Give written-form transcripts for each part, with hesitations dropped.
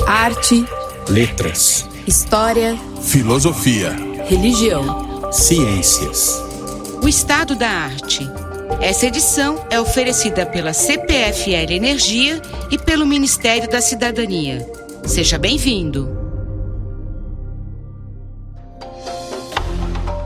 Arte, letras, história, filosofia, religião, ciências. O Estado da Arte. Essa edição é oferecida pela CPFL Energia e pelo Ministério da Cidadania. Seja bem-vindo.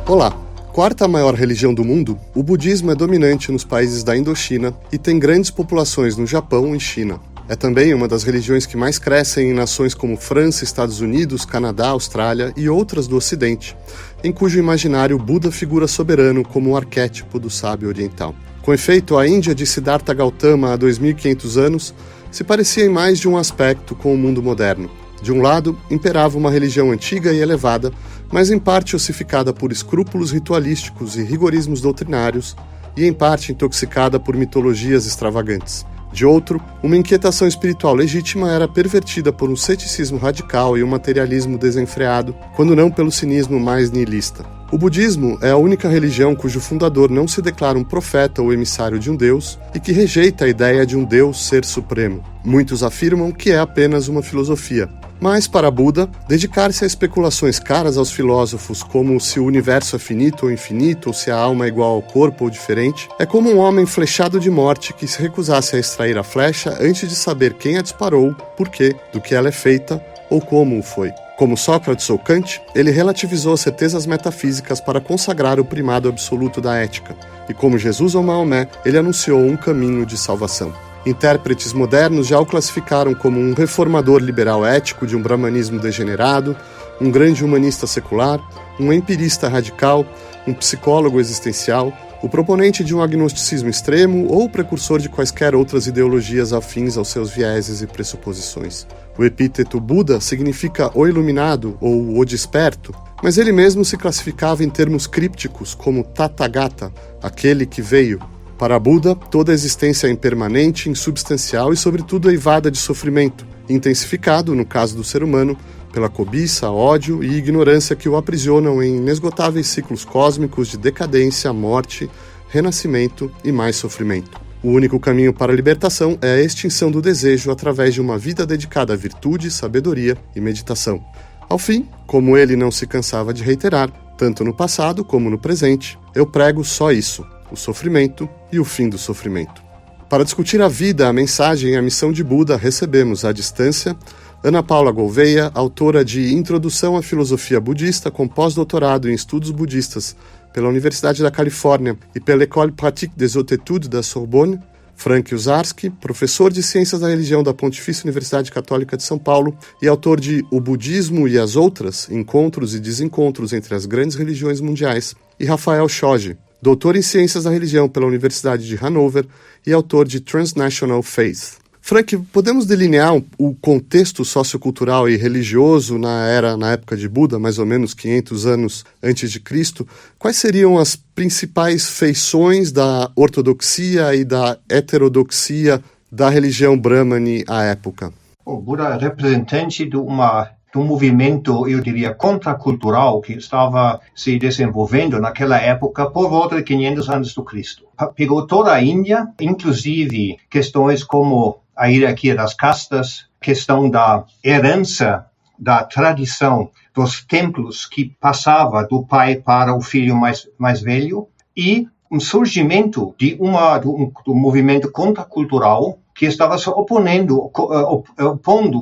Olá! Quarta maior religião do mundo, o budismo é dominante nos países da Indochina e tem grandes populações no Japão e China. É também uma das religiões que mais crescem em nações como França, Estados Unidos, Canadá, Austrália e outras do Ocidente, em cujo imaginário Buda figura soberano como o arquétipo do sábio oriental. Com efeito, a Índia de Siddhartha Gautama há 2.500 anos se parecia em mais de um aspecto com o mundo moderno. De um lado, imperava uma religião antiga e elevada, mas em parte ossificada por escrúpulos ritualísticos e rigorismos doutrinários, e em parte intoxicada por mitologias extravagantes. De outro, uma inquietação espiritual legítima era pervertida por um ceticismo radical e um materialismo desenfreado, quando não pelo cinismo mais nihilista. O budismo é a única religião cujo fundador não se declara um profeta ou emissário de um deus e que rejeita a ideia de um deus ser supremo. Muitos afirmam que é apenas uma filosofia. Mas, para Buda, dedicar-se a especulações caras aos filósofos como se o universo é finito ou infinito, ou se a alma é igual ao corpo ou diferente, é como um homem flechado de morte que se recusasse a extrair a flecha antes de saber quem a disparou, por quê, do que ela é feita ou como o foi. Como Sócrates ou Kant, ele relativizou certezas metafísicas para consagrar o primado absoluto da ética, e como Jesus ou Maomé, ele anunciou um caminho de salvação. Intérpretes modernos já o classificaram como um reformador liberal ético de um brahmanismo degenerado, um grande humanista secular, um empirista radical, um psicólogo existencial, o proponente de um agnosticismo extremo ou o precursor de quaisquer outras ideologias afins aos seus vieses e pressuposições. O epíteto Buda significa o iluminado ou o desperto, mas ele mesmo se classificava em termos crípticos como Tathagata, aquele que veio. Para Buda, toda a existência é impermanente, insubstancial e, sobretudo, eivada de sofrimento, intensificado, no caso do ser humano, pela cobiça, ódio e ignorância que o aprisionam em inesgotáveis ciclos cósmicos de decadência, morte, renascimento e mais sofrimento. O único caminho para a libertação é a extinção do desejo através de uma vida dedicada à virtude, sabedoria e meditação. Ao fim, como ele não se cansava de reiterar, tanto no passado como no presente, eu prego só isso: o sofrimento e o fim do sofrimento. Para discutir a vida, a mensagem e a missão de Buda, recebemos à distância Ana Paula Gouveia, autora de Introdução à Filosofia Budista, com pós-doutorado em Estudos Budistas pela Universidade da Califórnia e pela École Pratique des Hautes Études da Sorbonne, Frank Uzarski, professor de Ciências da Religião da Pontifícia Universidade Católica de São Paulo e autor de O Budismo e as Outras, Encontros e Desencontros entre as Grandes Religiões Mundiais, e Rafael Shoji, doutor em Ciências da Religião pela Universidade de Hanover e autor de Transnational Faith. Frank, podemos delinear o contexto sociocultural e religioso na época de Buda, mais ou menos 500 anos antes de Cristo? Quais seriam as principais feições da ortodoxia e da heterodoxia da religião Brahmani à época? O Buda é representante de um movimento, eu diria, contracultural que estava se desenvolvendo naquela época por volta de 500 anos do Cristo. Pegou toda a Índia, inclusive questões como a hierarquia das castas, questão da herança, da tradição dos templos que passava do pai para o filho mais velho, e um surgimento do movimento contracultural que estava se opondo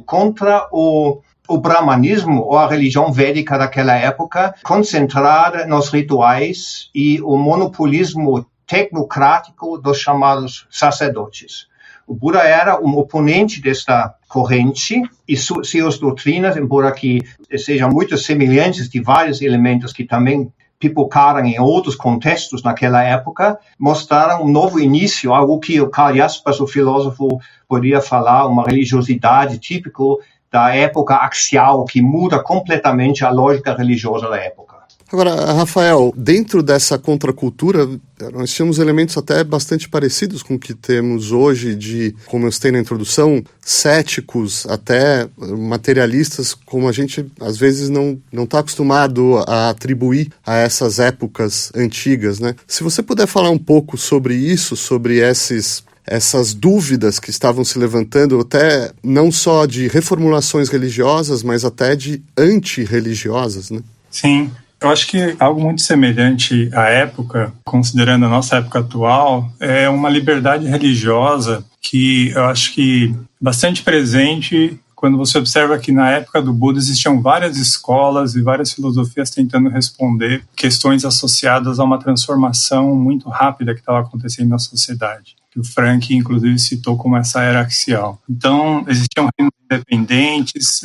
contra o brahmanismo ou a religião védica daquela época, concentrada nos rituais e o monopolismo tecnocrático dos chamados sacerdotes. O Buda era um oponente desta corrente e suas doutrinas, embora que sejam muito semelhantes de vários elementos que também pipocaram em outros contextos naquela época, mostraram um novo início, algo que o Karl Jaspers, o filósofo, poderia falar, uma religiosidade típica da época axial, que muda completamente a lógica religiosa da época. Agora, Rafael, dentro dessa contracultura, nós tínhamos elementos até bastante parecidos com o que temos hoje de, como eu citei na introdução, céticos, até materialistas, como a gente às vezes não está acostumado a atribuir a essas épocas antigas, né? Se você puder falar um pouco sobre isso, sobre esses essas dúvidas que estavam se levantando, até não só de reformulações religiosas, mas até de antirreligiosas, né? Sim, eu acho que algo muito semelhante à época, considerando a nossa época atual, é uma liberdade religiosa que eu acho que bastante presente quando você observa que na época do Buda existiam várias escolas e várias filosofias tentando responder questões associadas a uma transformação muito rápida que estava acontecendo na sociedade, que o Frank, inclusive, citou como essa era axial. Então, existiam reinos independentes,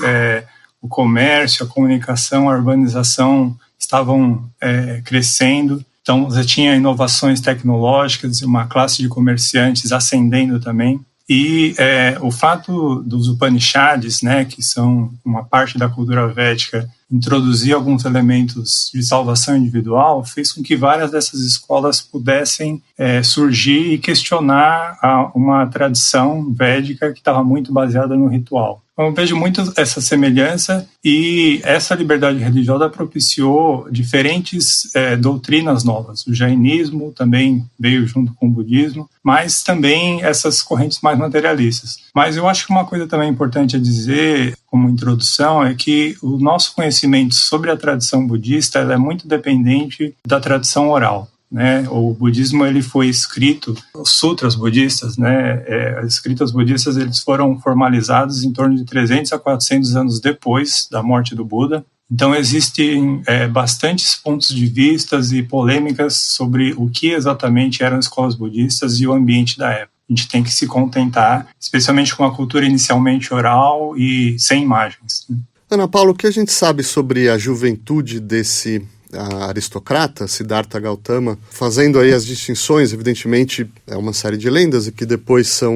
o comércio, a comunicação, a urbanização estavam crescendo. Então, você tinha inovações tecnológicas e uma classe de comerciantes ascendendo também. E o fato dos Upanishads, né, que são uma parte da cultura védica, introduzir alguns elementos de salvação individual, fez com que várias dessas escolas pudessem surgir e questionar uma tradição védica que estava muito baseada no ritual. Então, eu vejo muito essa semelhança, e essa liberdade religiosa propiciou diferentes doutrinas novas. O jainismo também veio junto com o budismo, mas também essas correntes mais materialistas. Mas eu acho que uma coisa também importante a dizer, como introdução, é que o nosso conhecimento sobre a tradição budista ela é muito dependente da tradição oral. Né? O budismo ele foi escrito, os sutras budistas, né? As escritas budistas eles foram formalizados em torno de 300 a 400 anos depois da morte do Buda. Então existem bastantes pontos de vistas e polêmicas sobre o que exatamente eram escolas budistas e o ambiente da época. A gente tem que se contentar, especialmente com a cultura inicialmente oral e sem imagens. Ana Paula, o que a gente sabe sobre a juventude desse aristocrata, Siddhartha Gautama, fazendo aí as distinções? Evidentemente é uma série de lendas que depois são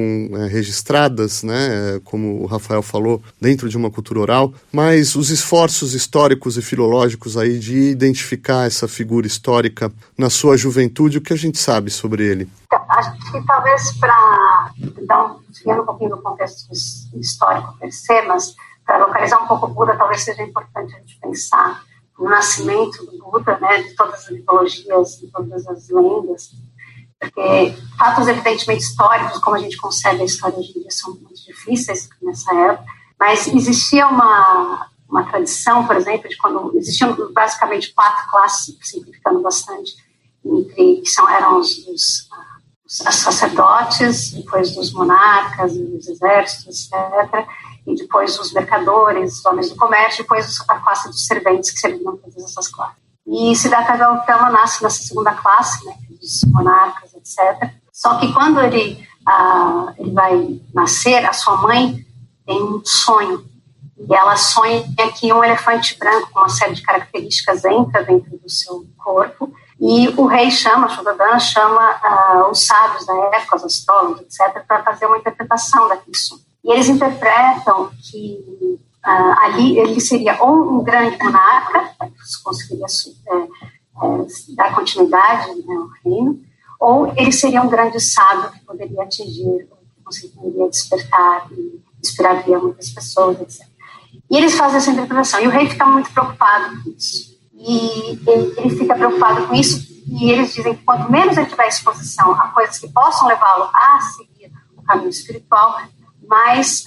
registradas, né, como o Rafael falou, dentro de uma cultura oral, mas os esforços históricos e filológicos aí de identificar essa figura histórica na sua juventude, o que a gente sabe sobre ele? Acho que talvez para desviando um pouquinho do contexto histórico per se, mas para localizar um pouco o Buda, talvez seja importante a gente pensar no nascimento do Buda, né, de todas as mitologias, de todas as lendas, porque fatos evidentemente históricos, como a gente concebe a história hoje em dia, são muito difíceis nessa época, mas existia uma tradição, por exemplo, de quando existiam basicamente 4 classes, simplificando bastante, que eram os sacerdotes, depois dos monarcas, dos exércitos, etc., e depois os mercadores, os homens do comércio, depois a classe dos serventes, que serviam todas essas classes. E Siddhartha Gautama nasce nessa segunda classe, né, dos monarcas, etc. Só que quando ele vai nascer, a sua mãe tem um sonho. E ela sonha que um elefante branco com uma série de características entra dentro do seu corpo. E o rei chama os sábios da época, os astrólogos, etc., para fazer uma interpretação daquele sonho. E eles interpretam que ali ele seria ou um grande monarca, que conseguiria dar continuidade, né, ao reino, ou ele seria um grande sábio que poderia atingir, que conseguiria despertar e inspiraria muitas pessoas, etc. E eles fazem essa interpretação. E o rei fica muito preocupado com isso. E ele fica preocupado com isso, e eles dizem que quanto menos ele tiver exposição a coisas que possam levá-lo a seguir o caminho espiritual, mais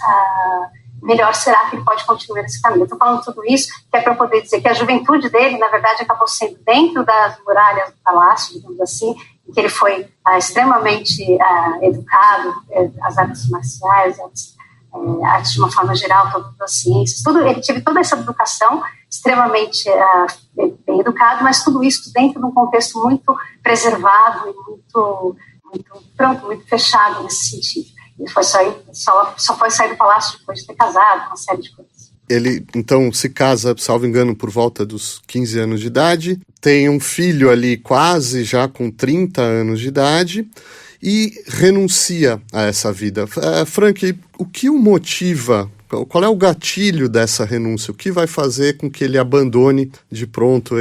melhor será que ele pode continuar esse caminho. Eu estou falando tudo isso que é para poder dizer que a juventude dele, na verdade, acabou sendo dentro das muralhas do palácio, digamos assim, em que ele foi extremamente educado, as artes marciais, artes de uma forma geral, todas as ciências, ele teve toda essa educação extremamente bem educado, mas tudo isso dentro de um contexto muito preservado e muito fechado nesse sentido. Ele só foi sair do palácio depois de ter casado, uma série de coisas. Ele, então, se casa, salvo engano, por volta dos 15 anos de idade, tem um filho ali quase já com 30 anos de idade e renuncia a essa vida. Frank, o que o motiva? Qual é o gatilho dessa renúncia? O que vai fazer com que ele abandone de pronto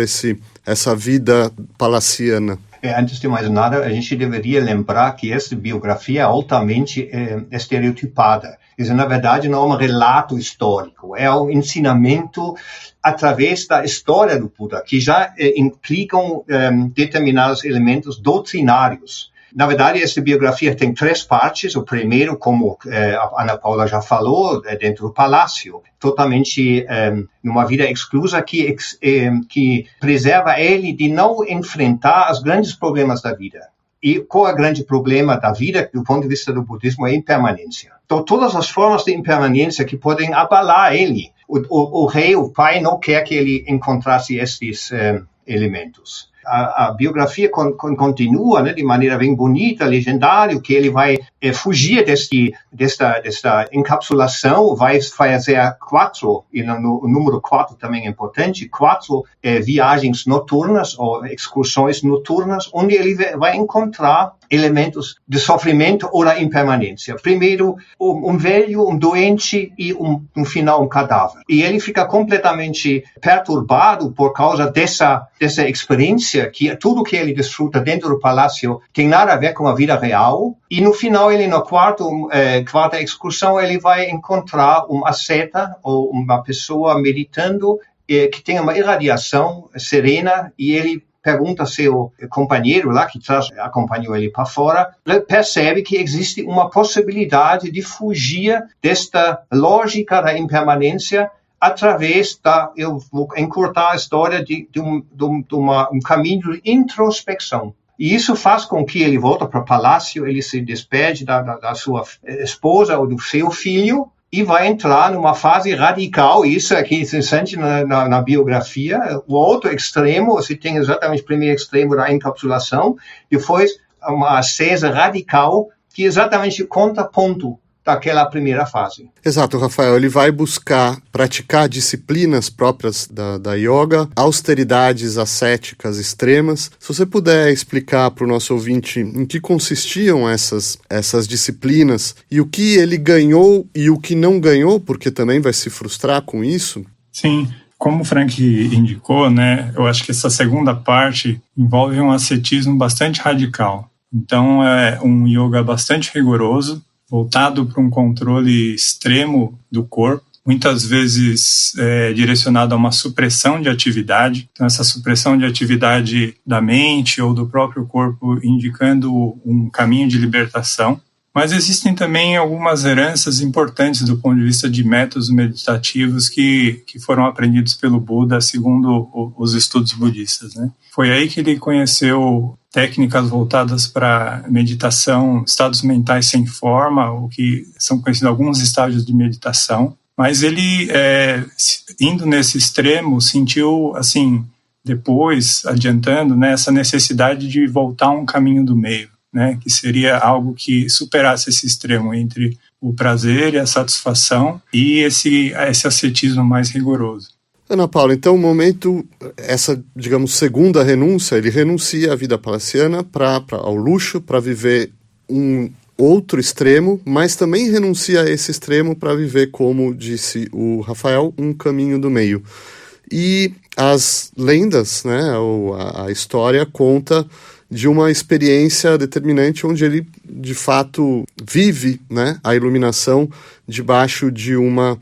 essa vida palaciana? Antes de mais nada, a gente deveria lembrar que essa biografia é altamente estereotipada. Isso, na verdade, não é um relato histórico, é um ensinamento através da história do Buda, que já implicam determinados elementos doutrinários. Na verdade, essa biografia tem 3 partes. O primeiro, como a Ana Paula já falou, é dentro do palácio, totalmente numa vida exclusa que preserva ele de não enfrentar os grandes problemas da vida. E qual é o grande problema da vida, do ponto de vista do budismo, é a impermanência. Então, todas as formas de impermanência que podem abalar ele. O rei, o pai, não quer que ele encontrasse esses elementos. A biografia continua, né, de maneira bem bonita, legendária, que ele vai fugir desta encapsulação, vai fazer 4, e o número 4 também é importante, 4 viagens noturnas ou excursões noturnas, onde ele vai encontrar elementos de sofrimento ou da impermanência. Primeiro, um velho, um doente e, no final, um cadáver. E ele fica completamente perturbado por causa dessa experiência, que tudo que ele desfruta dentro do palácio tem nada a ver com a vida real. E no final, ele na quarta excursão, ele vai encontrar uma asceta ou uma pessoa meditando que tem uma irradiação serena, e ele pergunta ao seu companheiro lá, que acompanhou ele para fora, ele percebe que existe uma possibilidade de fugir desta lógica da impermanência através eu vou encurtar a história de um caminho de introspecção. E isso faz com que ele volte para o palácio, ele se despede da sua esposa ou do seu filho, e vai entrar numa fase radical. Isso aqui é interessante na biografia. O outro extremo, você tem exatamente o primeiro extremo da encapsulação, depois uma ascese radical, que é exatamente o contraponto daquela primeira fase. Exato, Rafael. Ele vai buscar praticar disciplinas próprias da yoga, austeridades ascéticas extremas. Se você puder explicar para o nosso ouvinte em que consistiam essas disciplinas e o que ele ganhou e o que não ganhou, porque também vai se frustrar com isso. Sim. Como o Frank indicou, né, eu acho que essa segunda parte envolve um ascetismo bastante radical. Então, é um yoga bastante rigoroso, voltado para um controle extremo do corpo, muitas vezes direcionado a uma supressão de atividade. Então, essa supressão de atividade da mente ou do próprio corpo, indicando um caminho de libertação. Mas existem também algumas heranças importantes do ponto de vista de métodos meditativos que foram aprendidos pelo Buda, segundo os estudos budistas, né? Foi aí que ele conheceu técnicas voltadas para meditação, estados mentais sem forma, o que são conhecidos alguns estágios de meditação. Mas ele, indo nesse extremo, sentiu, assim, depois, adiantando, né, essa necessidade de voltar a um caminho do meio, né, que seria algo que superasse esse extremo entre o prazer e a satisfação e esse ascetismo mais rigoroso. Ana Paula, então o momento, essa, digamos, segunda renúncia, ele renuncia à vida palaciana ao luxo, para viver um outro extremo, mas também renuncia a esse extremo para viver, como disse o Rafael, um caminho do meio. E as lendas, né, a história conta de uma experiência determinante onde ele, de fato, vive, né, a iluminação debaixo de uma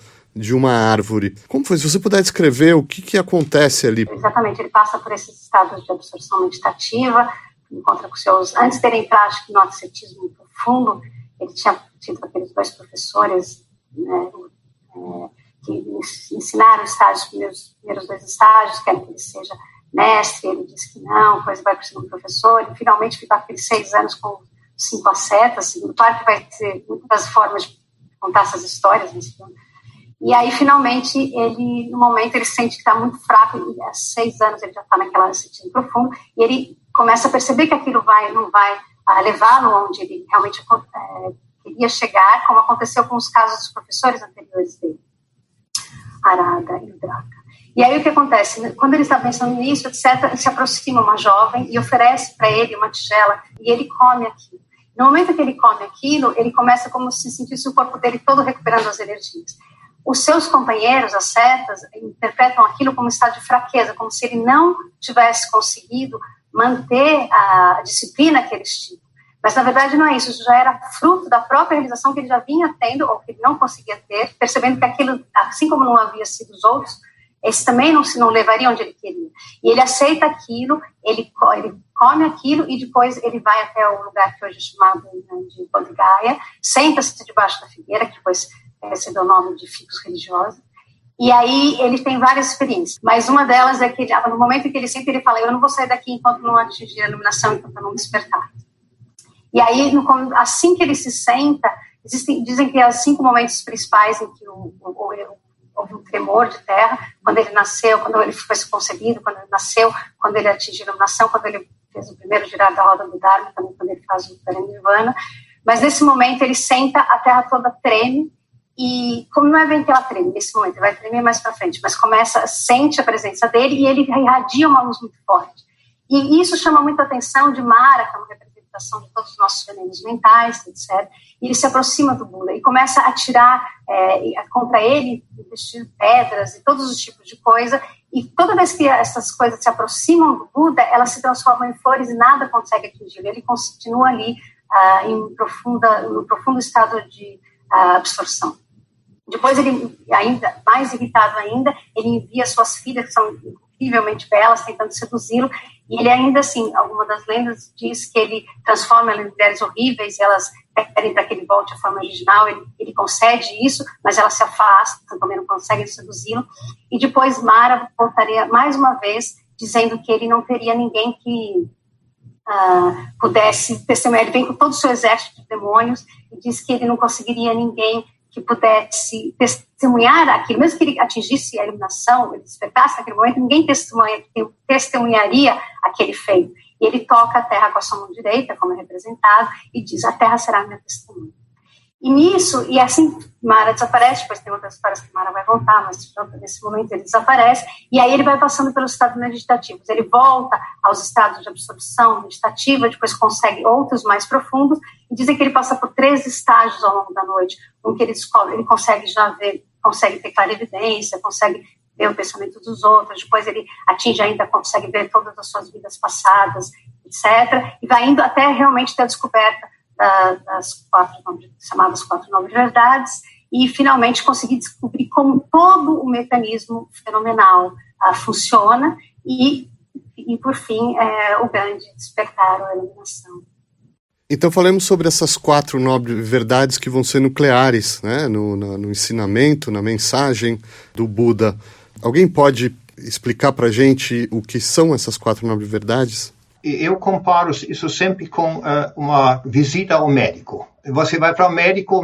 árvore. Como foi? Se você puder descrever o que acontece ali. Exatamente, ele passa por esses estados de absorção meditativa, encontra com seus... Antes de ele entrar, acho que no ascetismo profundo, ele tinha tido aqueles 2 professores, né, que ensinaram os primeiros 2 estágios, querem que ele seja mestre. Ele disse que não, depois vai para o segundo professor, e finalmente fica aqueles 6 anos com 5 ascetas. Claro que vai ter muitas formas de contar essas histórias nesse filme. E aí, finalmente, ele, no momento, ele sente que está muito fraco, e há 6 anos ele já está naquela ascetismo profundo, e ele começa a perceber que aquilo não vai levá-lo onde ele realmente queria chegar, como aconteceu com os casos dos professores anteriores dele, Arada e Draka. E aí o que acontece? Quando ele está pensando nisso, etc., se aproxima uma jovem e oferece para ele uma tigela, e ele come aquilo. No momento que ele come aquilo, ele começa como se sentisse o corpo dele todo recuperando as energias. Os seus companheiros, as setas, interpretam aquilo como um estado de fraqueza, como se ele não tivesse conseguido manter a disciplina que eles tinham. Mas, na verdade, não é isso. Isso já era fruto da própria realização que ele já vinha tendo, ou que ele não conseguia ter, percebendo que aquilo, assim como não havia sido os outros, esse também não levaria onde ele queria. E ele aceita aquilo, ele come aquilo e depois ele vai até o lugar que hoje é chamado de Bodhgaya, senta-se debaixo da figueira, que depois recebeu o nome de ficus religiosa, e aí ele tem várias experiências, mas uma delas é que no momento em que ele senta, ele fala, eu não vou sair daqui enquanto não atingir a iluminação, enquanto não despertar. E aí, assim que ele se senta, dizem que há 5 momentos principais em que houve um tremor de terra, quando ele nasceu, quando ele foi concebido, quando ele nasceu, quando ele atingiu a iluminação, quando ele fez o primeiro girar da roda do Dharma, também quando ele faz o Parinirvana. Mas nesse momento ele senta, a terra toda treme, e como não é bem que ela treme nesse momento, ele vai tremer mais para frente, mas sente a presença dele e ele irradia uma luz muito forte. E isso chama muita atenção de Mara, que é uma representação de todos os nossos venenos mentais, etc. E ele se aproxima do Buda e começa a tirar contra ele, investir pedras e todos os tipos de coisa. E toda vez que essas coisas se aproximam do Buda, elas se transformam em flores e nada consegue atingi-lo. Ele continua ali no profundo estado de absorção. Depois ele, ainda mais irritado ainda, ele envia suas filhas, que são incrivelmente belas, tentando seduzi-lo, e ele ainda assim, alguma das lendas diz que ele transforma elas em mulheres horríveis, e elas pedem para que ele volte à forma original, ele concede isso, mas elas se afastam, também não conseguem seduzi-lo, e depois Mara voltaria mais uma vez, dizendo que ele não teria ninguém que pudesse testemunhar. Ele vem com todo o seu exército de demônios, e diz que ele não conseguiria ninguém que pudesse testemunhar aquilo, mesmo que ele atingisse a iluminação, ele despertasse naquele momento, ninguém testemunharia aquele feito. E ele toca a terra com a sua mão direita, como é representado, e diz, a terra será minha testemunha. E nisso, e assim, Mara desaparece, depois tem outras histórias que Mara vai voltar, mas nesse momento ele desaparece, e aí ele vai passando pelos estados meditativos. Ele volta aos estados de absorção meditativa, depois consegue outros mais profundos, e dizem que ele passa por 3 estágios ao longo da noite, um que ele descobre, ele consegue já ver, consegue ter clarividência, consegue ver o pensamento dos outros, depois ele consegue ver todas as suas vidas passadas, etc., e vai indo até realmente ter a descoberta das chamadas 4 nobres verdades, e finalmente conseguir descobrir como todo o mecanismo fenomenal funciona, e por fim o grande despertar ou a iluminação. Então falamos sobre essas 4 nobres verdades que vão ser nucleares, né, no ensinamento, na mensagem do Buda. Alguém pode explicar para a gente o que são essas 4 nobres verdades? Eu comparo isso sempre com uma visita ao médico. Você vai para o médico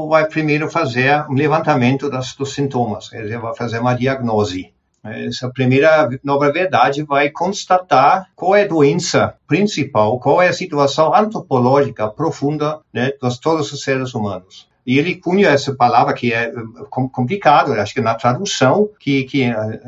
vai primeiro fazer um levantamento dos sintomas, quer dizer, vai fazer uma diagnose. Essa primeira nova verdade vai constatar qual é a doença principal, qual é a situação antropológica profunda, né, de todos os seres humanos. E ele cunha essa palavra que é complicado, acho que na tradução, que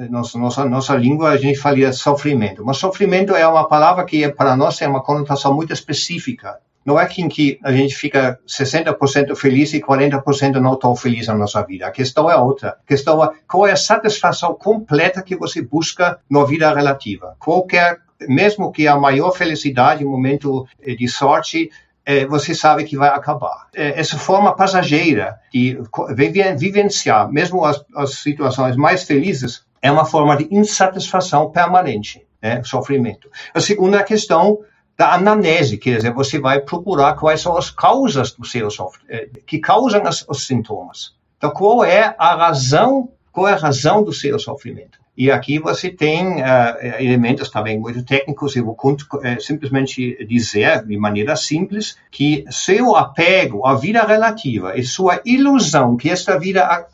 nossa língua a gente fala sofrimento. Mas sofrimento é uma palavra que para nós tem uma conotação muito específica. Não é que a gente fica 60% feliz e 40% não tão feliz na nossa vida. A questão é outra. A questão é qual é a satisfação completa que você busca na vida relativa. Mesmo que a maior felicidade, um momento de sorte, você sabe que vai acabar. Essa forma passageira de vivenciar, mesmo as situações mais felizes, é uma forma de insatisfação permanente, né? Sofrimento. A segunda questão da anamnese, quer dizer, você vai procurar quais são as causas do seu sofrimento, que causam os sintomas. Então, qual é a razão do seu sofrimento? E aqui você tem elementos também muito técnicos. Eu vou simplesmente dizer, de maneira simples, que seu apego à vida relativa e sua ilusão que esta vida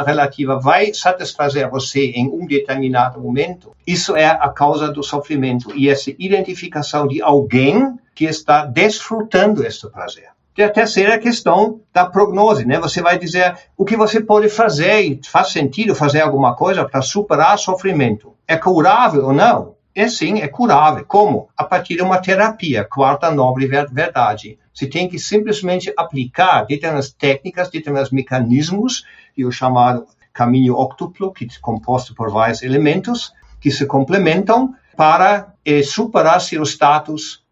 relativa vai satisfazer você em um determinado momento, isso é a causa do sofrimento. E essa identificação de alguém que está desfrutando este prazer. E a terceira questão da prognose, né? Você vai dizer o que você pode fazer, e faz sentido fazer alguma coisa para superar o sofrimento. É curável ou não? Sim, é curável. Como? A partir de uma terapia, 4ª nobre verdade. Você tem que simplesmente aplicar determinadas técnicas, determinados mecanismos, que é o chamado caminho óctuplo, que é composto por vários elementos, que se complementam para superar seu status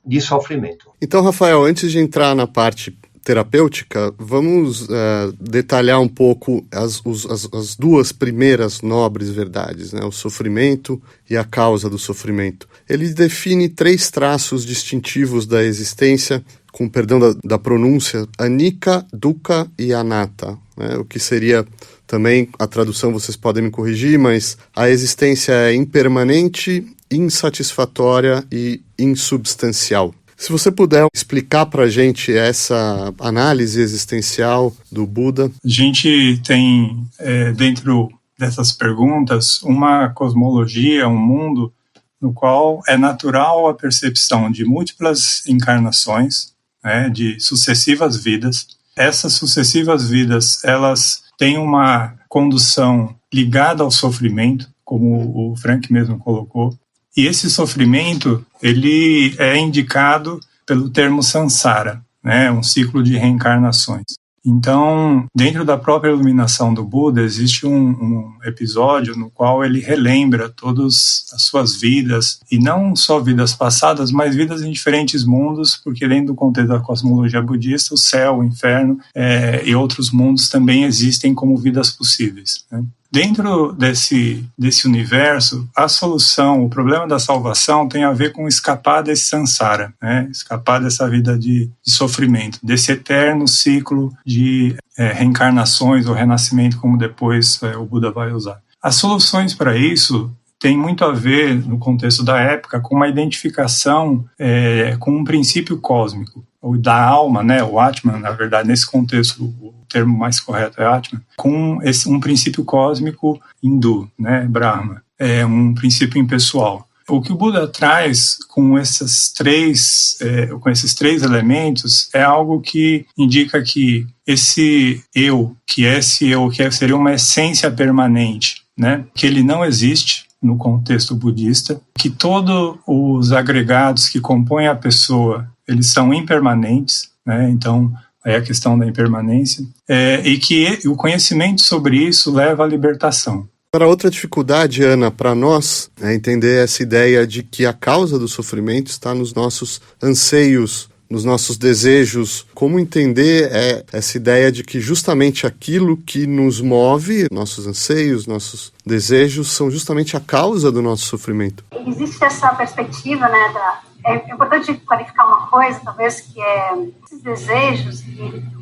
de sofrimento. Então, Rafael, antes de entrar na parte terapêutica, vamos detalhar um pouco as duas primeiras nobres verdades, né? O sofrimento e a causa do sofrimento. Ele define 3 traços distintivos da existência, com perdão da pronúncia, anicca, dukkha e anatta, né? O que seria também, a tradução vocês podem me corrigir, mas a existência é impermanente, insatisfatória e insubstancial. Se você puder explicar para a gente essa análise existencial do Buda. A gente tem, dentro dessas perguntas, uma cosmologia, um mundo no qual é natural a percepção de múltiplas encarnações, né, de sucessivas vidas. Essas sucessivas vidas, elas têm uma condução ligada ao sofrimento, como o Frank mesmo colocou. E esse sofrimento, ele é indicado pelo termo samsara, né? Um ciclo de reencarnações. Então, dentro da própria iluminação do Buda, existe um episódio no qual ele relembra todas as suas vidas, e não só vidas passadas, mas vidas em diferentes mundos, porque dentro do contexto da cosmologia budista, o céu, o inferno e outros mundos também existem como vidas possíveis, né? Dentro desse universo, a solução, o problema da salvação tem a ver com escapar desse samsara, né? Escapar dessa vida de sofrimento, desse eterno ciclo de reencarnações ou renascimento, como depois o Buda vai usar. As soluções para isso têm muito a ver, no contexto da época, com uma identificação com um princípio cósmico, ou da alma, né? O Atman, na verdade, nesse contexto, o termo mais correto é Atman, com um princípio cósmico hindu, né? Brahma, um princípio impessoal. O que o Buda traz com esses três elementos é algo que indica que esse eu, que seria uma essência permanente, né? Que ele não existe no contexto budista, que todos os agregados que compõem a pessoa, eles são impermanentes, né? Então, aí a questão da impermanência, e que o conhecimento sobre isso leva à libertação. Para outra dificuldade, Ana, para nós, é entender essa ideia de que a causa do sofrimento está nos nossos anseios, nos nossos desejos. Como entender essa ideia de que justamente aquilo que nos move, nossos anseios, nossos desejos, são justamente a causa do nosso sofrimento? Existe essa perspectiva, né, é importante qualificar uma coisa, talvez, que esses desejos,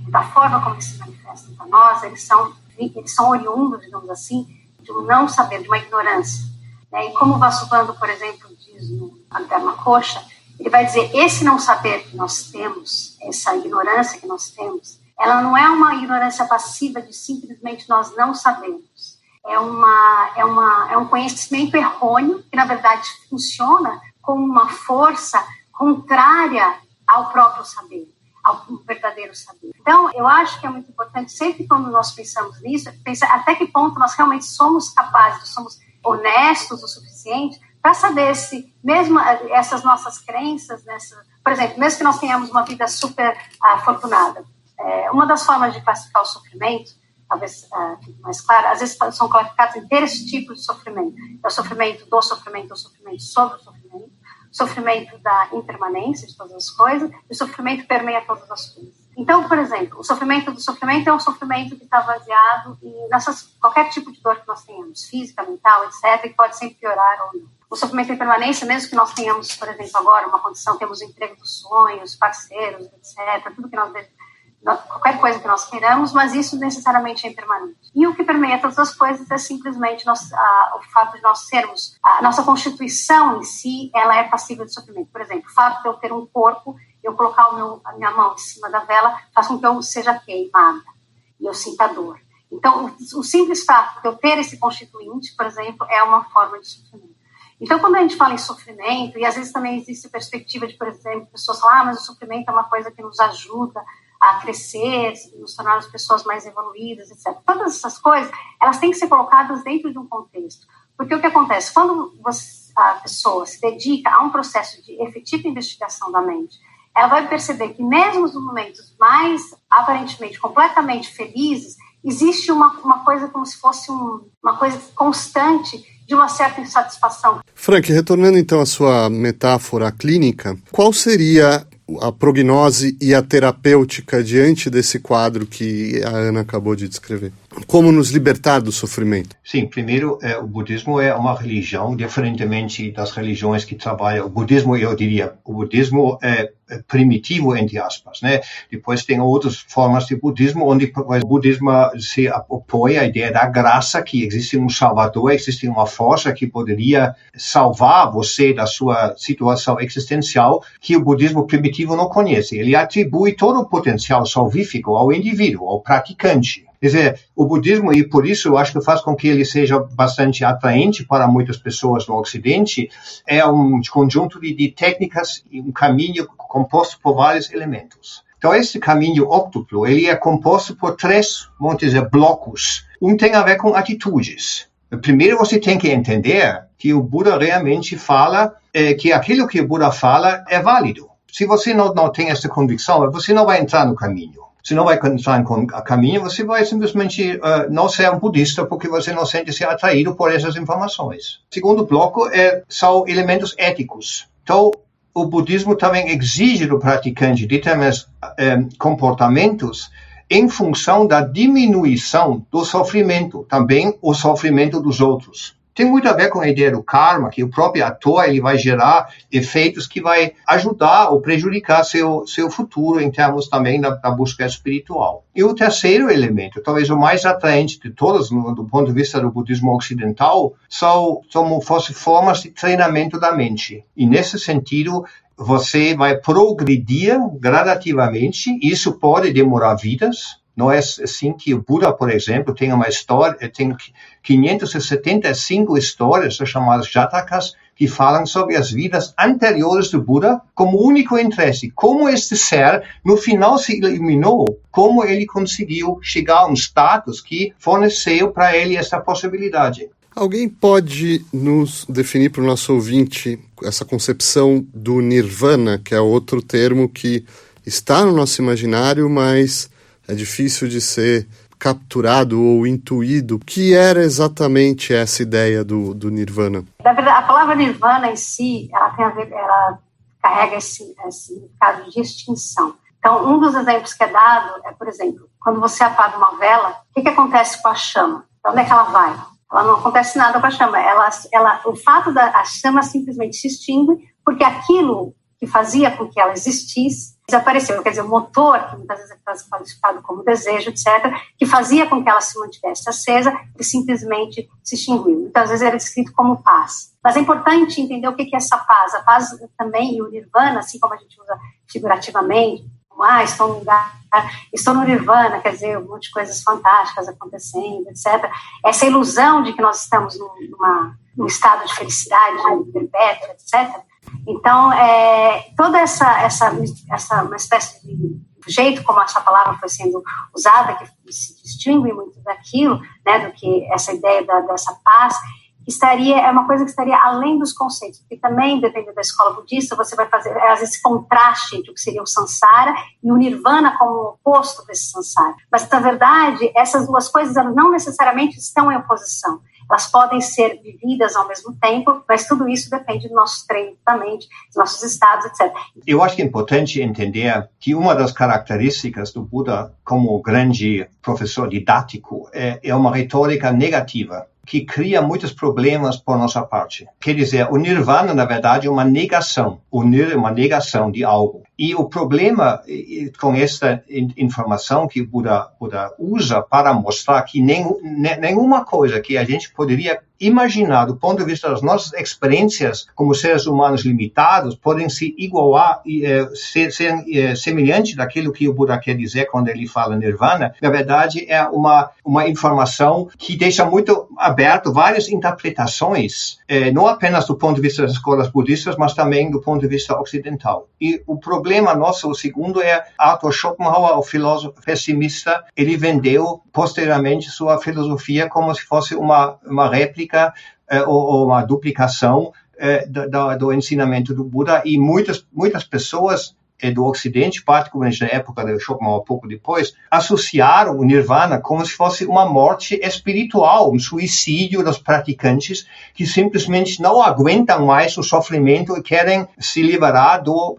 da forma como eles se manifestam para nós, eles são oriundos, digamos assim, de um não saber, de uma ignorância, né? E como o Vasubandhu, por exemplo, diz no Dharma Kosha, ele vai dizer, esse não saber que nós temos, essa ignorância que nós temos, ela não é uma ignorância passiva de simplesmente nós não sabemos. É um conhecimento errôneo que, na verdade, funciona como uma força contrária ao próprio saber, ao verdadeiro saber. Então, eu acho que é muito importante, sempre quando nós pensamos nisso, pensar até que ponto nós realmente somos capazes, somos honestos o suficiente para saber se, mesmo essas nossas crenças, por exemplo, mesmo que nós tenhamos uma vida super afortunada, uma das formas de classificar o sofrimento, talvez fique mais claro, às vezes são classificados em 3 tipos de sofrimento. É o sofrimento do sofrimento, o sofrimento sobre o sofrimento da impermanência de todas as coisas, e o sofrimento permeia todas as coisas. Então, por exemplo, o sofrimento do sofrimento é um sofrimento que está baseado em qualquer tipo de dor que nós tenhamos, física, mental, etc., que pode sempre piorar ou não. O sofrimento da impermanência, mesmo que nós tenhamos, por exemplo, agora uma condição, temos o emprego dos sonhos, parceiros, etc., tudo que qualquer coisa que nós queiramos, mas isso necessariamente é impermanente. E o que permeia todas as coisas é simplesmente o fato de nós sermos, a nossa constituição em si, ela é passível de sofrimento. Por exemplo, o fato de eu ter um corpo, eu colocar a minha mão em cima da vela, faz com que eu seja queimada e eu sinta dor. Então, o simples fato de eu ter esse constituinte, por exemplo, é uma forma de sofrimento. Então, quando a gente fala em sofrimento, e às vezes também existe a perspectiva de, por exemplo, pessoas falam, mas o sofrimento é uma coisa que nos ajuda a crescer, nos tornar as pessoas mais evoluídas, etc. Todas essas coisas, elas têm que ser colocadas dentro de um contexto. Porque o que acontece? Quando a pessoa se dedica a um processo de efetiva investigação da mente, ela vai perceber que mesmo nos momentos mais, aparentemente, completamente felizes, existe uma coisa como se fosse uma coisa constante de uma certa insatisfação. Frank, retornando então à sua metáfora clínica, qual seria a prognose e a terapêutica diante desse quadro que a Ana acabou de descrever? Como nos libertar do sofrimento? Sim, primeiro, o budismo é uma religião, diferentemente das religiões que trabalham. O budismo, eu diria, o budismo é primitivo, entre aspas, né? Depois tem outras formas de budismo, onde o budismo se apoia a ideia da graça, que existe um salvador, existe uma força que poderia salvar você da sua situação existencial, que o budismo primitivo não conhece. Ele atribui todo o potencial salvífico ao indivíduo, ao praticante. Quer dizer, o budismo, e por isso eu acho que faz com que ele seja bastante atraente para muitas pessoas no Ocidente, é um conjunto de técnicas e um caminho composto por vários elementos. Então, esse caminho óctuplo, ele é composto por 3, vamos dizer, blocos. Um tem a ver com atitudes. Primeiro, você tem que entender que o Buda realmente fala, que aquilo que o Buda fala é válido. Se você não tem essa convicção, você não vai entrar no caminho. Se não vai entrar no caminho, você vai simplesmente não ser um budista porque você não sente-se atraído por essas informações. O segundo bloco são elementos éticos. Então, o budismo também exige do praticante determinados comportamentos em função da diminuição do sofrimento, também o sofrimento dos outros. Tem muito a ver com a ideia do karma, que o próprio ator ele vai gerar efeitos que vai ajudar ou prejudicar seu futuro em termos também da busca espiritual. E o terceiro elemento, talvez o mais atraente de todos do ponto de vista do budismo ocidental, são formas de treinamento da mente. E nesse sentido, você vai progredir gradativamente, isso pode demorar vidas. Não é assim que o Buda, por exemplo, tem uma história, tem 575 histórias, chamadas Jatakas, que falam sobre as vidas anteriores do Buda como único interesse. Como este ser, no final, se iluminou, como ele conseguiu chegar a um status que forneceu para ele essa possibilidade. Alguém pode nos definir para o nosso ouvinte essa concepção do Nirvana, que é outro termo que está no nosso imaginário, mas é difícil de ser capturado ou intuído. O que era exatamente essa ideia do Nirvana? Na verdade, a palavra Nirvana em si, ela carrega esse significado de extinção. Então, um dos exemplos que é dado é, por exemplo, quando você apaga uma vela, o que acontece com a chama? Para onde é que ela vai? Ela não acontece nada com a chama. O fato da chama simplesmente se extingue porque aquilo que fazia com que ela existisse desapareceu. Quer dizer, o motor, que muitas vezes é qualificado como desejo, etc., que fazia com que ela se mantivesse acesa, ele simplesmente se extinguiu. Muitas vezes era descrito como paz. Mas é importante entender o que é essa paz. A paz também, e o Nirvana, assim como a gente usa figurativamente, estou num lugar, estou no Nirvana, quer dizer, um monte de coisas fantásticas acontecendo, etc. Essa ilusão de que nós estamos num estado de felicidade, de perpétua, etc. Então, toda essa uma espécie de jeito como essa palavra foi sendo usada, que se distingue muito daquilo, né, do que essa ideia dessa paz, é uma coisa que estaria além dos conceitos, porque também, dependendo da escola budista, você vai fazer, às vezes, esse contraste entre o que seria o samsara e o nirvana como o oposto desse samsara. Mas, na verdade, essas duas coisas elas não necessariamente estão em oposição. Elas podem ser vividas ao mesmo tempo, mas tudo isso depende do nosso treino da mente, dos nossos estados, etc. Eu acho que é importante entender que uma das características do Buda como grande professor didático é uma retórica negativa, que cria muitos problemas por nossa parte. Quer dizer, o nirvana, na verdade, é uma negação. O nir é uma negação de algo. E o problema com esta informação que Buda usa para mostrar que nenhuma coisa que a gente poderia imaginar do ponto de vista das nossas experiências como seres humanos limitados podem se igualar e ser semelhante daquilo que o Buda quer dizer quando ele fala nirvana. Na verdade, é uma informação que deixa muito aberto várias interpretações, não apenas do ponto de vista das escolas budistas, mas também do ponto de vista ocidental. E o problema nosso, o segundo, é Arthur Schopenhauer, o filósofo pessimista, ele vendeu posteriormente sua filosofia como se fosse uma réplica ou uma duplicação do ensinamento do Buda, e muitas pessoas do Ocidente, particularmente na época do Schopenhauer, um pouco depois, associaram o Nirvana como se fosse uma morte espiritual, um suicídio dos praticantes que simplesmente não aguentam mais o sofrimento e querem se liberar do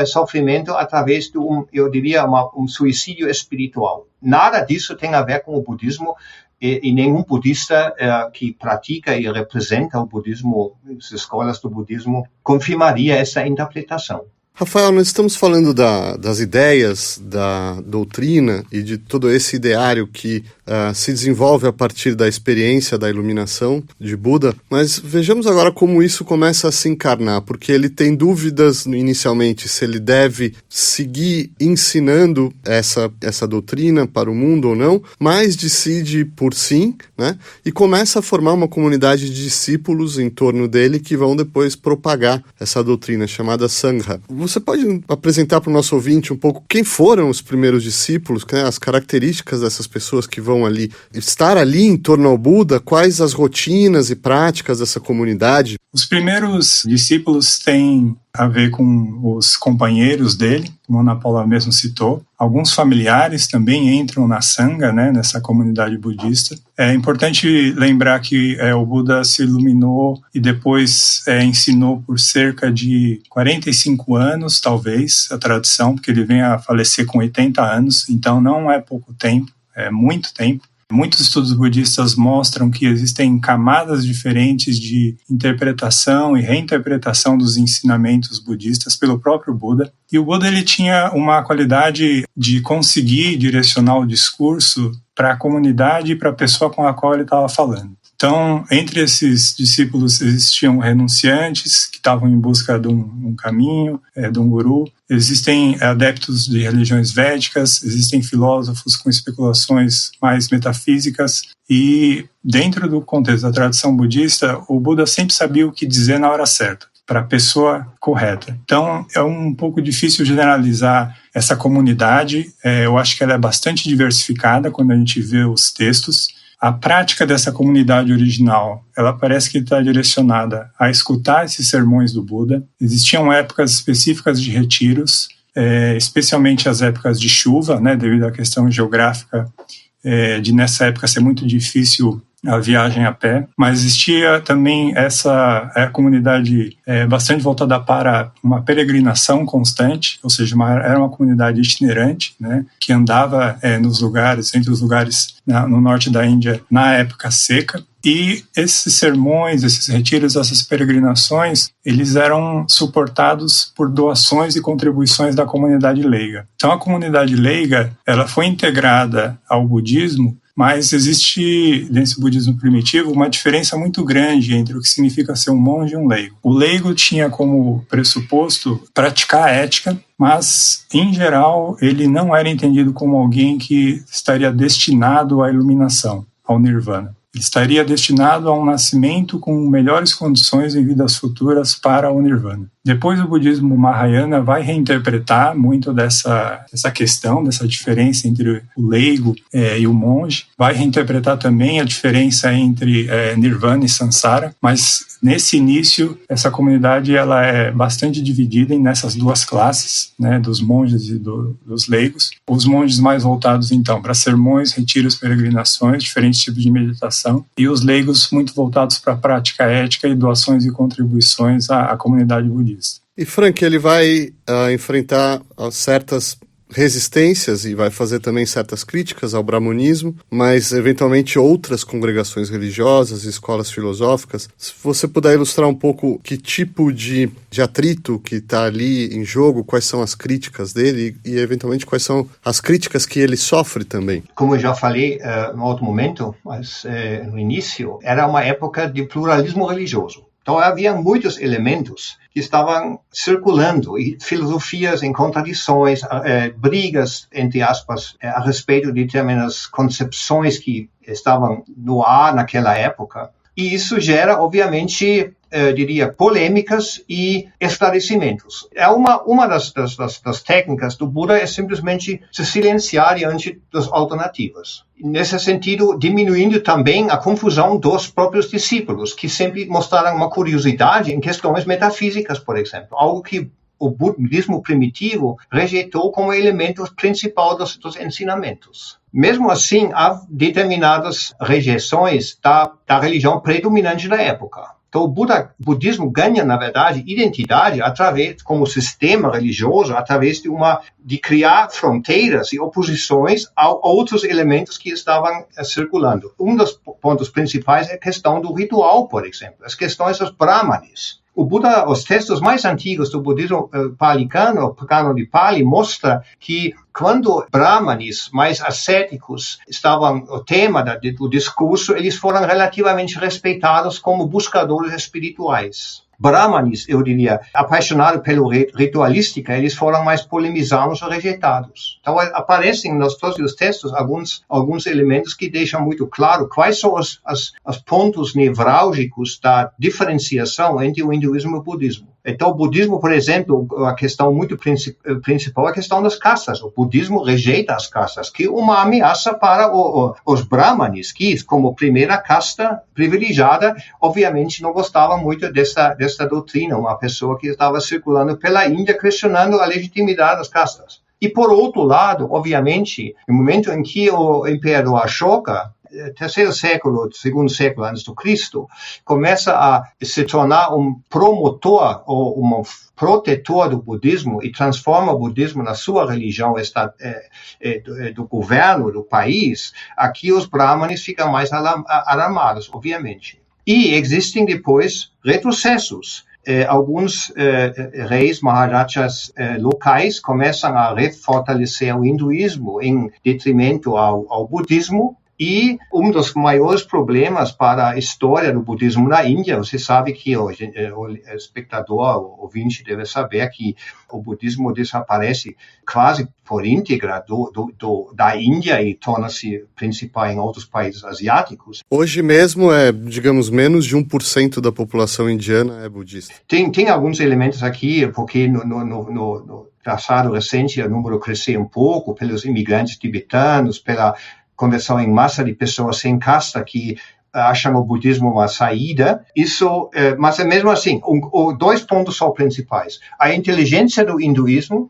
sofrimento através de eu diria, um suicídio espiritual. Nada disso tem a ver com o budismo. E nenhum budista que pratica e representa o budismo, as escolas do budismo, confirmaria essa interpretação. Rafael, nós estamos falando das ideias, da doutrina e de todo esse ideário que se desenvolve a partir da experiência da iluminação de Buda, mas vejamos agora como isso começa a se encarnar, porque ele tem dúvidas inicialmente se ele deve seguir ensinando essa doutrina para o mundo ou não, mas decide por sim, né? E começa a formar uma comunidade de discípulos em torno dele que vão depois propagar essa doutrina chamada Sangha. Você pode apresentar para o nosso ouvinte um pouco quem foram os primeiros discípulos, né, as características dessas pessoas que vão ali, estar ali em torno ao Buda, quais as rotinas e práticas dessa comunidade? Os primeiros discípulos têm a ver com os companheiros dele, como a Ana Paula mesmo citou. Alguns familiares também entram na Sangha, né, nessa comunidade budista. É importante lembrar que o Buda se iluminou e depois ensinou por cerca de 45 anos, talvez, a tradição, porque ele vem a falecer com 80 anos, então não é pouco tempo, é muito tempo. Muitos estudos budistas mostram que existem camadas diferentes de interpretação e reinterpretação dos ensinamentos budistas pelo próprio Buda. E o Buda ele tinha uma qualidade de conseguir direcionar o discurso para a comunidade e para a pessoa com a qual ele estava falando. Então, entre esses discípulos existiam renunciantes que estavam em busca de um caminho, de um guru. Existem adeptos de religiões védicas, existem filósofos com especulações mais metafísicas. E dentro do contexto da tradição budista, o Buda sempre sabia o que dizer na hora certa, para a pessoa correta. Então, é um pouco difícil generalizar essa comunidade. Eu acho que ela é bastante diversificada quando a gente vê os textos. A prática dessa comunidade original, ela parece que está direcionada a escutar esses sermões do Buda. Existiam épocas específicas de retiros, especialmente as épocas de chuva, né, devido à questão geográfica de nessa época ser muito difícil a viagem a pé, mas existia também essa comunidade bastante voltada para uma peregrinação constante, ou seja, era uma comunidade itinerante, né, que andava nos lugares, entre os lugares no norte da Índia na época seca. E esses sermões, esses retiros, essas peregrinações, eles eram suportados por doações e contribuições da comunidade leiga. Então a comunidade leiga, ela foi integrada ao budismo, mas existe, nesse budismo primitivo, uma diferença muito grande entre o que significa ser um monge e um leigo. O leigo tinha como pressuposto praticar a ética, mas, em geral, ele não era entendido como alguém que estaria destinado à iluminação, ao nirvana. Ele estaria destinado a um nascimento com melhores condições em vidas futuras para o nirvana. Depois o budismo Mahayana vai reinterpretar muito dessa questão, dessa diferença entre o leigo e o monge. Vai reinterpretar também a diferença entre nirvana e samsara, mas nesse início essa comunidade ela é bastante dividida nessas duas classes, né, dos monges e dos leigos. Os monges mais voltados então para sermões, retiros, peregrinações, diferentes tipos de meditação, e os leigos muito voltados para a prática ética e doações e contribuições à comunidade budista. E Frank, ele vai enfrentar certas resistências e vai fazer também certas críticas ao brahmanismo, mas eventualmente outras congregações religiosas, escolas filosóficas. Se você puder ilustrar um pouco que tipo de atrito que está ali em jogo, quais são as críticas dele e eventualmente quais são as críticas que ele sofre também. Como eu já falei no outro momento, mas no início, era uma época de pluralismo religioso. Então havia muitos elementos que estavam circulando, e filosofias em contradições, brigas, entre aspas, a respeito de determinadas concepções que estavam no ar naquela época. E isso gera, obviamente, diria, polêmicas e esclarecimentos. Uma das técnicas do Buda é simplesmente se silenciar diante das alternativas. Nesse sentido, diminuindo também a confusão dos próprios discípulos, que sempre mostraram uma curiosidade em questões metafísicas, por exemplo. Algo que o budismo primitivo rejeitou como elemento principal dos ensinamentos. Mesmo assim, há determinadas rejeições da religião predominante da época. Então, o budismo ganha, na verdade, identidade como sistema religioso, através de criar fronteiras e oposições a outros elementos que estavam circulando. Um dos pontos principais é a questão do ritual, por exemplo, as questões dos brahmanes. Os textos mais antigos do budismo palicano, o Cânon de Pali, mostra que quando brahmanes mais ascéticos estavam o tema do discurso, eles foram relativamente respeitados como buscadores espirituais. Brahmanes, eu diria, apaixonados pela ritualística, eles foram mais polemizados ou rejeitados. Então, aparecem nos todos os textos alguns elementos que deixam muito claro quais são os pontos nevrálgicos da diferenciação entre o hinduísmo e o budismo. Então, o budismo, por exemplo, a questão muito principal é a questão das castas. O budismo rejeita as castas, que é uma ameaça para os brahmanes, que, como primeira casta privilegiada, obviamente não gostavam muito desta doutrina, uma pessoa que estava circulando pela Índia questionando a legitimidade das castas. E, por outro lado, obviamente, no momento em que o imperador Ashoka, terceiro século, segundo século antes do Cristo, começa a se tornar um promotor ou um protetor do budismo e transforma o budismo na sua religião do governo do país, aqui os brahmanes ficam mais alarmados, obviamente. E existem depois retrocessos. Alguns reis maharajas locais começam a refortalecer o hinduísmo em detrimento ao budismo. E um dos maiores problemas para a história do budismo na Índia, você sabe que o espectador, o ouvinte deve saber que o budismo desaparece quase por íntegra da Índia e torna-se principal em outros países asiáticos. Hoje mesmo digamos, menos de 1% da população indiana é budista. Tem alguns elementos aqui, porque no passado recente o número cresceu um pouco pelos imigrantes tibetanos, pela conversão em massa de pessoas sem casta que acham o budismo uma saída. Mas mesmo assim, dois pontos são principais. A inteligência do hinduísmo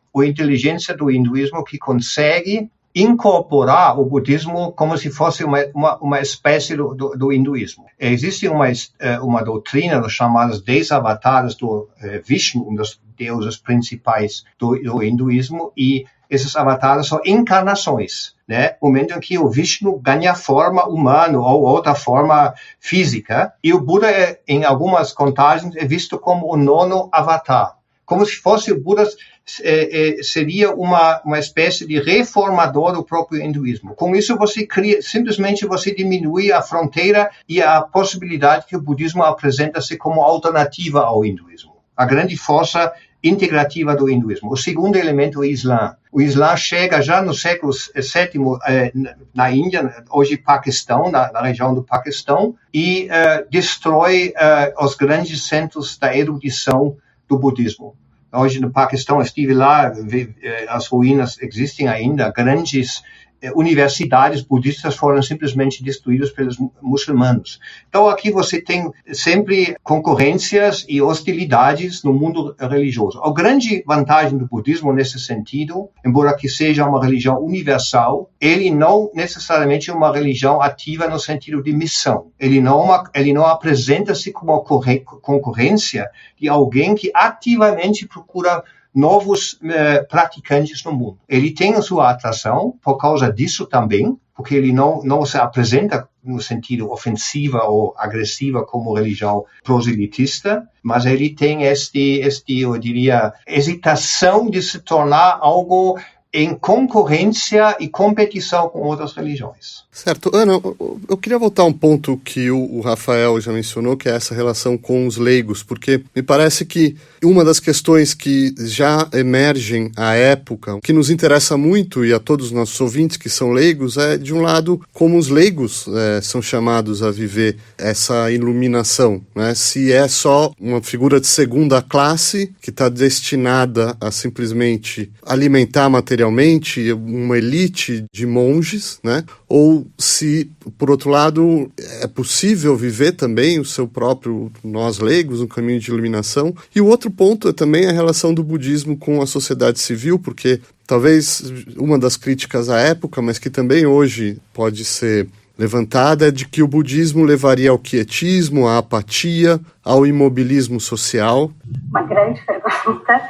que consegue incorporar o budismo como se fosse uma espécie do hinduísmo. Existe uma doutrina dos chamados 10 avatares do Vishnu, um dos deuses principais do hinduísmo, e esses avatares são encarnações, né? O momento em que o Vishnu ganha forma humana ou outra forma física, e o Buda, em algumas contagens, é visto como o 9º avatar. Como se fosse o Buda seria uma espécie de reformador do próprio hinduísmo. Com isso, simplesmente você diminui a fronteira e a possibilidade que o budismo apresenta-se como alternativa ao hinduísmo. A grande força integrativa do hinduísmo. O segundo elemento é o Islã. O Islã chega já no século VII na Índia, hoje Paquistão, na região do Paquistão, e destrói os grandes centros da erudição do budismo. Hoje no Paquistão, estive lá, as ruínas existem ainda, grandes universidades budistas foram simplesmente destruídas pelos muçulmanos. Então aqui você tem sempre concorrências e hostilidades no mundo religioso. A grande vantagem do budismo nesse sentido, embora que seja uma religião universal, ele não necessariamente é uma religião ativa no sentido de missão. Ele não apresenta-se como concorrência de alguém que ativamente procura novos praticantes no mundo. Ele tem a sua atração por causa disso também, porque ele não se apresenta no sentido ofensiva ou agressiva como religião proselitista, mas ele tem eu diria, hesitação de se tornar algo em concorrência e competição com outras religiões. Certo. Ana, eu queria voltar a um ponto que o Rafael já mencionou, que é essa relação com os leigos, porque me parece que uma das questões que já emergem à época, que nos interessa muito e a todos os nossos ouvintes que são leigos, é, de um lado, como os leigos são chamados a viver essa iluminação, né? Se é só uma figura de segunda classe que está destinada a simplesmente alimentar materialmente materialmente uma elite de monges, né? Ou se, por outro lado, é possível viver também o seu próprio, nós leigos, um caminho de iluminação. E o outro ponto é também a relação do budismo com a sociedade civil, porque talvez uma das críticas à época, mas que também hoje pode ser levantada, é de que o budismo levaria ao quietismo, à apatia, ao imobilismo social. Uma grande pergunta,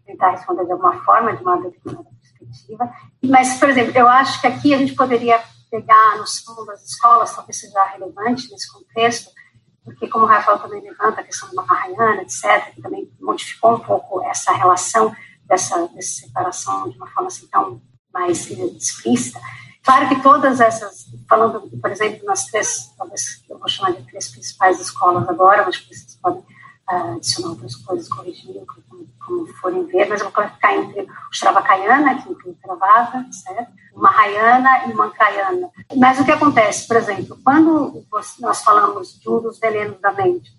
tentar responder de alguma forma, de uma determinada perspectiva. Mas, por exemplo, eu acho que aqui a gente poderia pegar a noção das escolas, talvez seja relevante nesse contexto, porque como o Rafael também levanta a questão do Mahayana, etc., que também modificou um pouco essa relação dessa separação de uma forma assim tão mais explícita. Claro que todas essas, falando, por exemplo, nas três, talvez eu vou chamar de três principais escolas agora, mas vocês podem adicionar outras coisas, corrigir, como forem ver, mas eu vou ficar entre o Shravakayana, que inclui o Theravada, certo? O Mahayana e o Mantrayana. Mas o que acontece, por exemplo, quando nós falamos de um dos venenos da mente,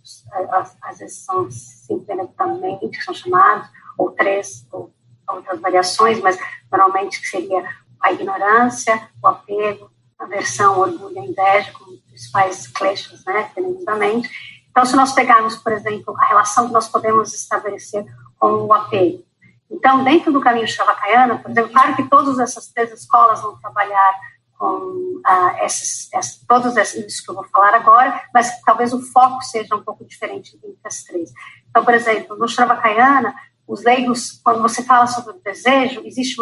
às vezes são 5 venenos da mente, que são chamados, ou 3, ou outras variações, mas normalmente que seria a ignorância, o apego, a aversão, o orgulho e a inveja, como principais kleshas, né, venenos da mente. Então, se nós pegarmos, por exemplo, a relação que nós podemos estabelecer com o apego. Então, dentro do caminho Shravakayana, por exemplo, claro que todas essas 3 escolas vão trabalhar com todos isso que eu vou falar agora, mas talvez o foco seja um pouco diferente entre as 3. Então, por exemplo, no Shravakayana, os leigos, quando você fala sobre o desejo, existe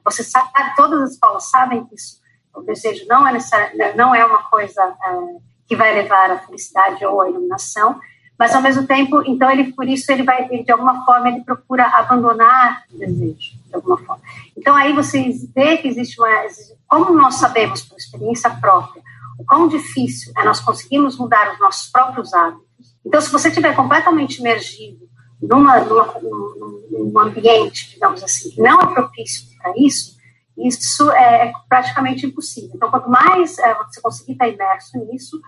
você sabe, todas as escolas sabem que isso, o desejo não é uma coisa que vai levar à felicidade ou à iluminação, mas ao mesmo tempo, então por isso ele vai, de alguma forma, ele procura abandonar o desejo, de alguma forma. Então aí você vê que existe como nós sabemos, por experiência própria, o quão difícil é nós conseguirmos mudar os nossos próprios hábitos. Então, se você estiver completamente imergido num ambiente, digamos assim, que não é propício para isso é praticamente impossível. Então, quanto mais você conseguir estar imerso nisso,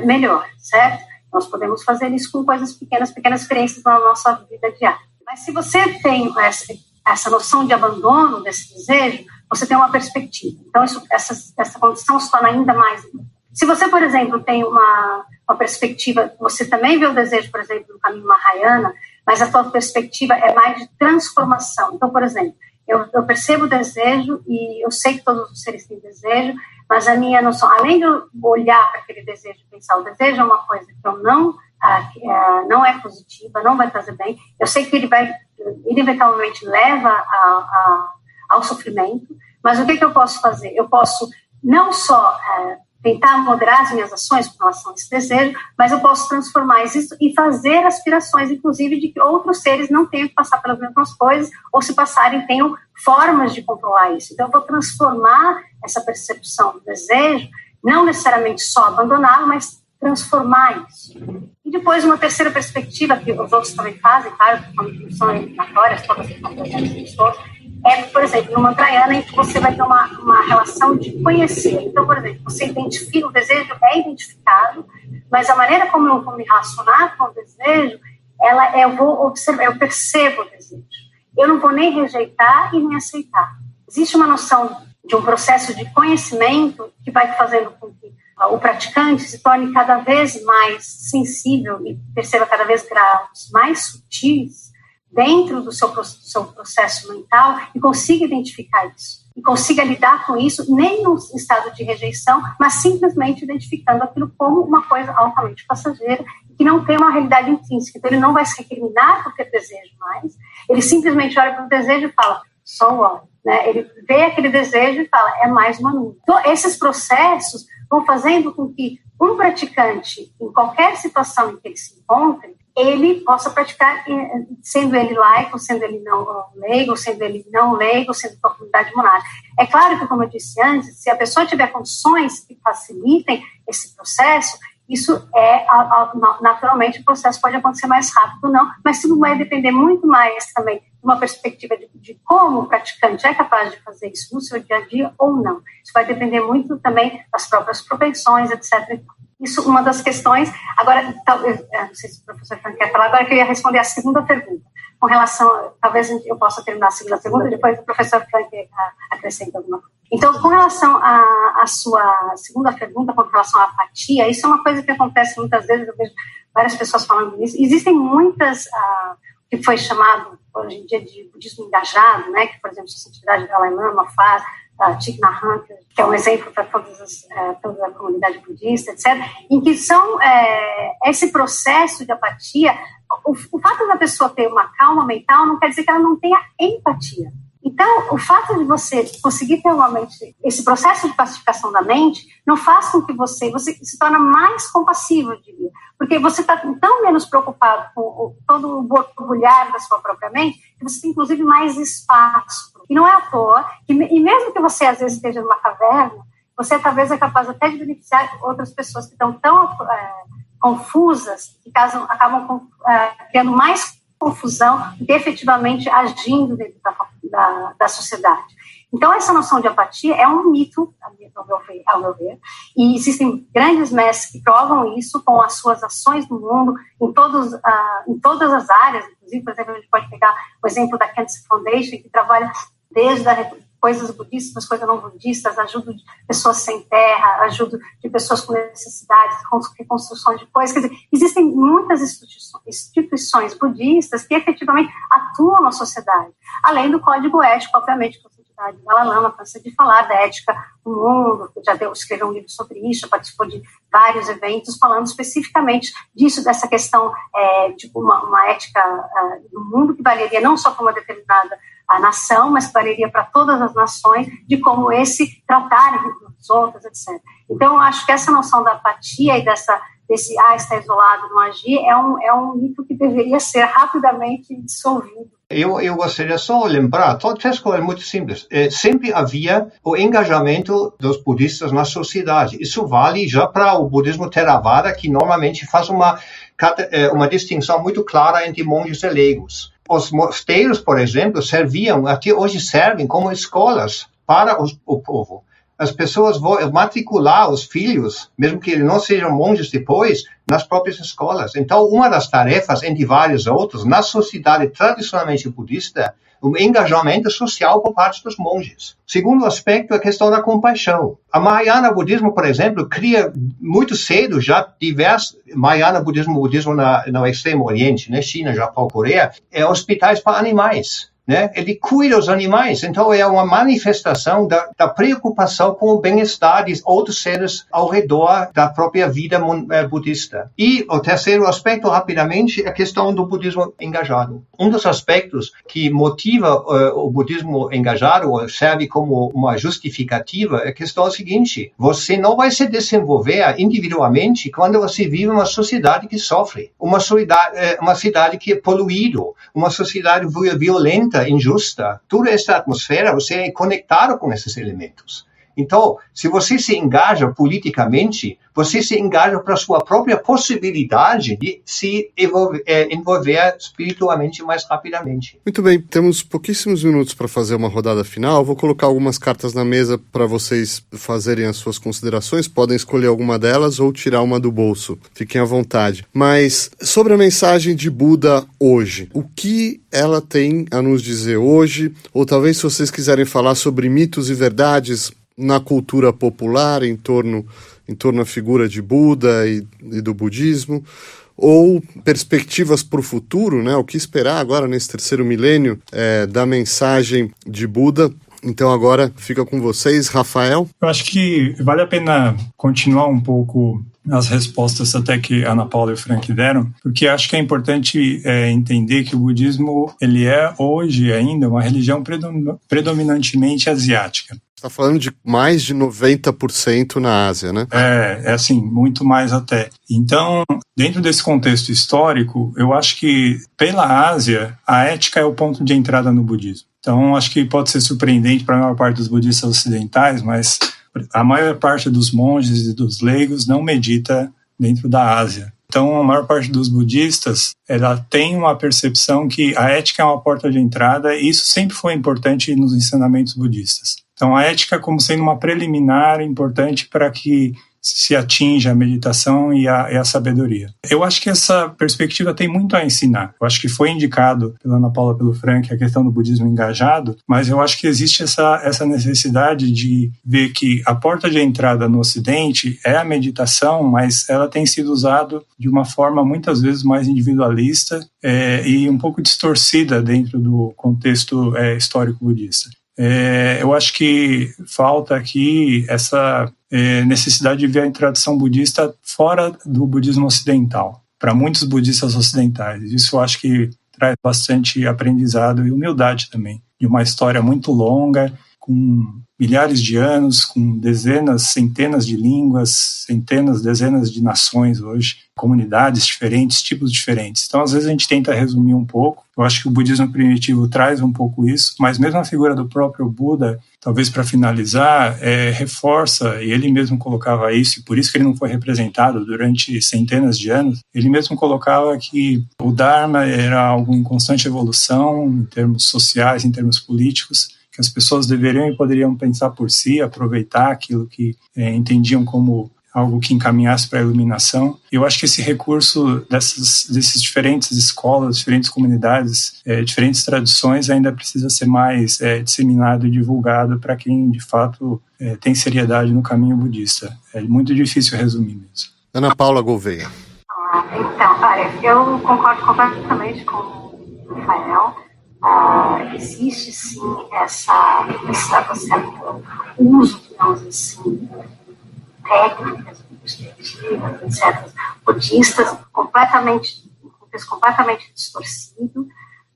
melhor, certo? Nós podemos fazer isso com coisas pequenas experiências na nossa vida diária. Mas se você tem essa noção de abandono desse desejo, você tem uma perspectiva. Então, essa condição se torna ainda mais importante. Se você, por exemplo, tem uma perspectiva, você também vê o desejo, por exemplo, no caminho Mahayana, mas a tua perspectiva é mais de transformação. Então, por exemplo, eu percebo o desejo e eu sei que todos os seres têm desejo, mas a minha noção, além de eu olhar para aquele desejo e pensar, o desejo é uma coisa que eu não é positiva, não vai fazer bem, eu sei que ele eventualmente leva ao sofrimento, mas o que eu posso fazer? Eu posso não só tentar moderar as minhas ações com relação a esse desejo, mas eu posso transformar isso e fazer aspirações, inclusive, de que outros seres não tenham que passar pelas mesmas coisas, ou se passarem, tenham formas de controlar isso. Então, eu vou transformar essa percepção do desejo, não necessariamente só abandoná-lo, mas transformar isso. E depois, uma terceira perspectiva, que os outros também fazem, claro, que são eliminatórias, todas que estão presentes em pessoas, por exemplo, no Mantrayana, em que você vai ter uma relação de conhecer. Então, por exemplo, você identifica, o desejo é identificado, mas a maneira como eu vou me relacionar com o desejo, eu vou observar, eu percebo o desejo. Eu não vou nem rejeitar e nem aceitar. Existe uma noção de um processo de conhecimento que vai fazendo com que o praticante se torne cada vez mais sensível e perceba cada vez graus mais sutis dentro do seu processo mental e consiga identificar isso. E consiga lidar com isso, nem num estado de rejeição, mas simplesmente identificando aquilo como uma coisa altamente passageira, que não tem uma realidade intrínseca. Então, ele não vai se recriminar por ter desejo mais, ele simplesmente olha para o desejo e fala, so what? Né? Ele vê aquele desejo e fala, é mais uma nuvem. Então, esses processos vão fazendo com que um praticante, em qualquer situação em que ele se encontre, ele possa praticar, sendo ele laico, sendo ele não leigo, sendo ele não leigo, sendo da comunidade monástica. É claro que, como eu disse antes, se a pessoa tiver condições que facilitem esse processo, isso naturalmente, o processo pode acontecer mais rápido ou não, mas tudo vai depender muito mais também de uma perspectiva de como o praticante é capaz de fazer isso no seu dia a dia ou não. Isso vai depender muito também das próprias propensões, etc. Isso uma das questões. Agora, não sei se o professor Frank quer falar, agora que eu ia responder a segunda pergunta. com relação, talvez eu possa terminar a segunda pergunta, e depois o professor Frank acrescenta alguma coisa. Então, com relação à sua segunda pergunta, com relação à apatia, isso é uma coisa que acontece muitas vezes, eu vejo várias pessoas falando nisso. Existem muitas, que foi chamado hoje em dia de budismo engajado, né, que, por exemplo, a Santidade Dalai Lama faz, Thich Nhat Hanh, que é um exemplo para toda a comunidade budista, etc., em que são esse processo de apatia. O fato da pessoa ter uma calma mental não quer dizer que ela não tenha empatia. Então, o fato de você conseguir ter uma mente, esse processo de pacificação da mente, não faz com que você se torne mais compassivo, eu diria, porque você está tão menos preocupado com todo o borbulhar da sua própria mente, que você tem, inclusive, mais espaço. E não é à toa, e mesmo que você, às vezes, esteja numa caverna, você, talvez, é capaz até de beneficiar outras pessoas que estão tão confusas, que acabam criando mais confusão do que efetivamente agindo dentro da sociedade. Então, essa noção de apatia é um mito, ao meu ver, e existem grandes mestres que provam isso com as suas ações no mundo, em todas as áreas. Inclusive, por exemplo, a gente pode pegar o exemplo da Cancer Foundation, que trabalha desde coisas budistas, coisas não budistas, ajuda de pessoas sem terra, ajuda de pessoas com necessidades, reconstrução de coisas. Quer dizer, existem muitas instituições budistas que efetivamente atuam na sociedade, além do código ético, obviamente, que a Santidade Dalai Lama cansa de falar da ética no mundo, já escreveu um livro sobre isso, participou de vários eventos falando especificamente disso, dessa questão de uma ética no mundo que valeria não só para uma determinada a nação, mas que valeria para todas as nações, de como tratarem dos outros, etc. Então, eu acho que essa noção da apatia e desse está isolado, não agir, é um mito que deveria ser rapidamente dissolvido. Eu gostaria só de lembrar, três coisas muito simples. Sempre havia o engajamento dos budistas na sociedade. Isso vale já para o budismo Theravada, que normalmente faz uma distinção muito clara entre monges e leigos. Os mosteiros, por exemplo, até hoje servem como escolas para o povo. As pessoas vão matricular os filhos, mesmo que eles não sejam monges depois, nas próprias escolas. Então, uma das tarefas, entre vários outros, na sociedade tradicionalmente budista, um engajamento social por parte dos monges. Segundo aspecto, a questão da compaixão. A Mahayana budismo, por exemplo, cria muito cedo já Mahayana budismo no Extremo Oriente, né, China, Japão, Coreia, hospitais para animais. Né? Ele cuida dos animais, então é uma manifestação da preocupação com o bem-estar de outros seres ao redor da própria vida budista. E o terceiro aspecto, rapidamente, é a questão do budismo engajado. Um dos aspectos que motiva o budismo engajado, ou serve como uma justificativa, é a questão seguinte: você não vai se desenvolver individualmente quando você vive uma sociedade que sofre, uma cidade que é poluída, uma sociedade violenta, injusta. Toda essa atmosfera, você é conectado com esses elementos. Então, se você se engaja politicamente, você se engaja para a sua própria possibilidade de se envolver espiritualmente mais rapidamente. Muito bem, temos pouquíssimos minutos para fazer uma rodada final. Vou colocar algumas cartas na mesa para vocês fazerem as suas considerações. Podem escolher alguma delas ou tirar uma do bolso. Fiquem à vontade. Mas sobre a mensagem de Buda hoje, o que ela tem a nos dizer hoje? Ou talvez, se vocês quiserem falar sobre mitos e verdades na cultura popular em torno à figura de Buda e do budismo, ou perspectivas para o futuro, né? O que esperar agora nesse terceiro milênio da mensagem de Buda. Então agora fica com vocês, Rafael. Eu acho que vale a pena continuar um pouco as respostas até que a Ana Paula e o Frank deram, porque acho que é importante entender que o budismo ele é hoje ainda uma religião predominantemente asiática. Está falando de mais de 90% na Ásia, né? É assim, muito mais até. Então, dentro desse contexto histórico, eu acho que pela Ásia, a ética é o ponto de entrada no budismo. Então, acho que pode ser surpreendente para a maior parte dos budistas ocidentais, mas a maior parte dos monges e dos leigos não medita dentro da Ásia. Então, a maior parte dos budistas, ela tem uma percepção que a ética é uma porta de entrada, e isso sempre foi importante nos ensinamentos budistas. Então, a ética como sendo uma preliminar importante para que se atinge a meditação e a sabedoria. Eu acho que essa perspectiva tem muito a ensinar. Eu acho que foi indicado pela Ana Paula, pelo Frank, a questão do budismo engajado, mas eu acho que existe essa necessidade de ver que a porta de entrada no Ocidente é a meditação, mas ela tem sido usada de uma forma muitas vezes mais individualista e um pouco distorcida dentro do contexto histórico budista. Eu acho que falta aqui essa necessidade de ver a tradição budista fora do budismo ocidental, para muitos budistas ocidentais. Isso eu acho que traz bastante aprendizado e humildade também, de uma história muito longa, com milhares de anos, com dezenas, centenas de línguas, centenas, dezenas de nações hoje, comunidades diferentes, tipos diferentes. Então, às vezes, a gente tenta resumir um pouco. Eu acho que o budismo primitivo traz um pouco isso, mas mesmo a figura do próprio Buda, talvez para finalizar, reforça, e ele mesmo colocava isso, e por isso que ele não foi representado durante centenas de anos, ele mesmo colocava que o Dharma era algo em constante evolução, em termos sociais, em termos políticos, que as pessoas deveriam e poderiam pensar por si, aproveitar aquilo que entendiam como algo que encaminhasse para a iluminação. Eu acho que esse recurso desses diferentes escolas, diferentes comunidades, diferentes tradições ainda precisa ser mais disseminado e divulgado para quem, de fato, tem seriedade no caminho budista. É muito difícil resumir mesmo. Ana Paula Gouveia. Então, olha, eu concordo completamente com o Rafael. Existe sim esse certo uso, digamos assim, técnicas, perspectivas, etc., budistas, completamente distorcido.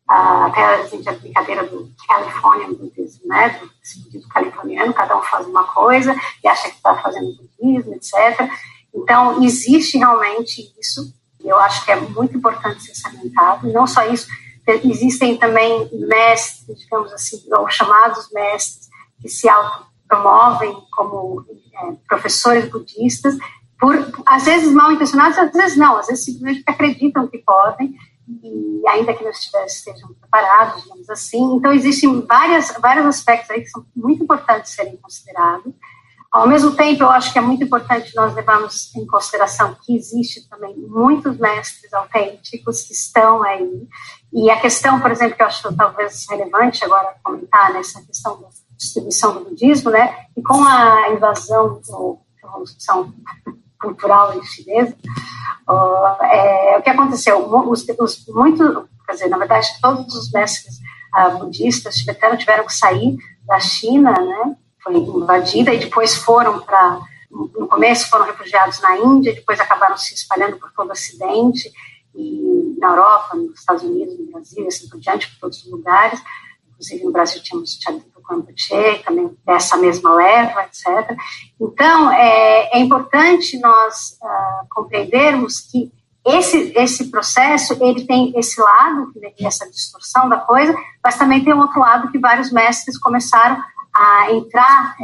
Até a gente, a brincadeira do Californian Buddhism, né, esse budismo californiano, cada um faz uma coisa e acha que está fazendo budismo, etc. Então, existe realmente isso, e eu acho que é muito importante ser salientado. E não só isso, existem também mestres, digamos assim, ou chamados mestres, que se autopromovem como professores budistas, às vezes mal intencionados, às vezes não, às vezes simplesmente acreditam que podem, e ainda que não estejam preparados, digamos assim. Então, existem vários aspectos aí que são muito importantes serem considerados. Ao mesmo tempo, eu acho que é muito importante nós levarmos em consideração que existe também muitos mestres autênticos que estão aí. E a questão, por exemplo, que eu acho talvez relevante agora comentar nessa questão da distribuição do budismo, né? E com a invasão ou revolução cultural chinesa, o que aconteceu? Na verdade, todos os mestres budistas tibetanos tiveram que sair da China, né? Foi invadida, e depois no começo foram refugiados na Índia, depois acabaram se espalhando por todo o Ocidente, e na Europa, nos Estados Unidos, no Brasil, e assim por diante, por todos os lugares. Inclusive no Brasil tínhamos o Chadwick Rinpoche, também dessa mesma leva, etc. Então, é importante nós compreendermos que esse processo, ele tem esse lado, essa distorção da coisa, mas também tem um outro lado que vários mestres começaram a entrar,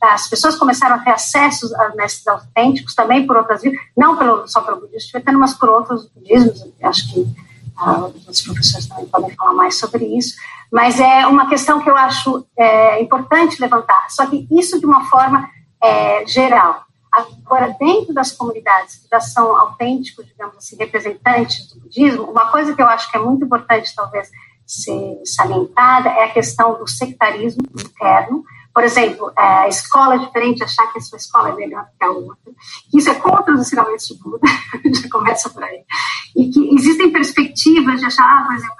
as pessoas começaram a ter acesso a mestres autênticos também por outras vias, não só pelo budismo tibetano, mas por outros budismos. Acho que os professores também podem falar mais sobre isso, mas é uma questão que eu acho importante levantar, só que isso de uma forma geral. Agora, dentro das comunidades que já são autênticos, digamos assim, representantes do budismo, uma coisa que eu acho que é muito importante, talvez, ser salientada é a questão do sectarismo interno. Por exemplo, a escola é diferente, achar que a sua escola é melhor que a outra. Isso é contra os ensinamentos de Buda, já começa por aí. E que existem perspectivas de achar, por exemplo,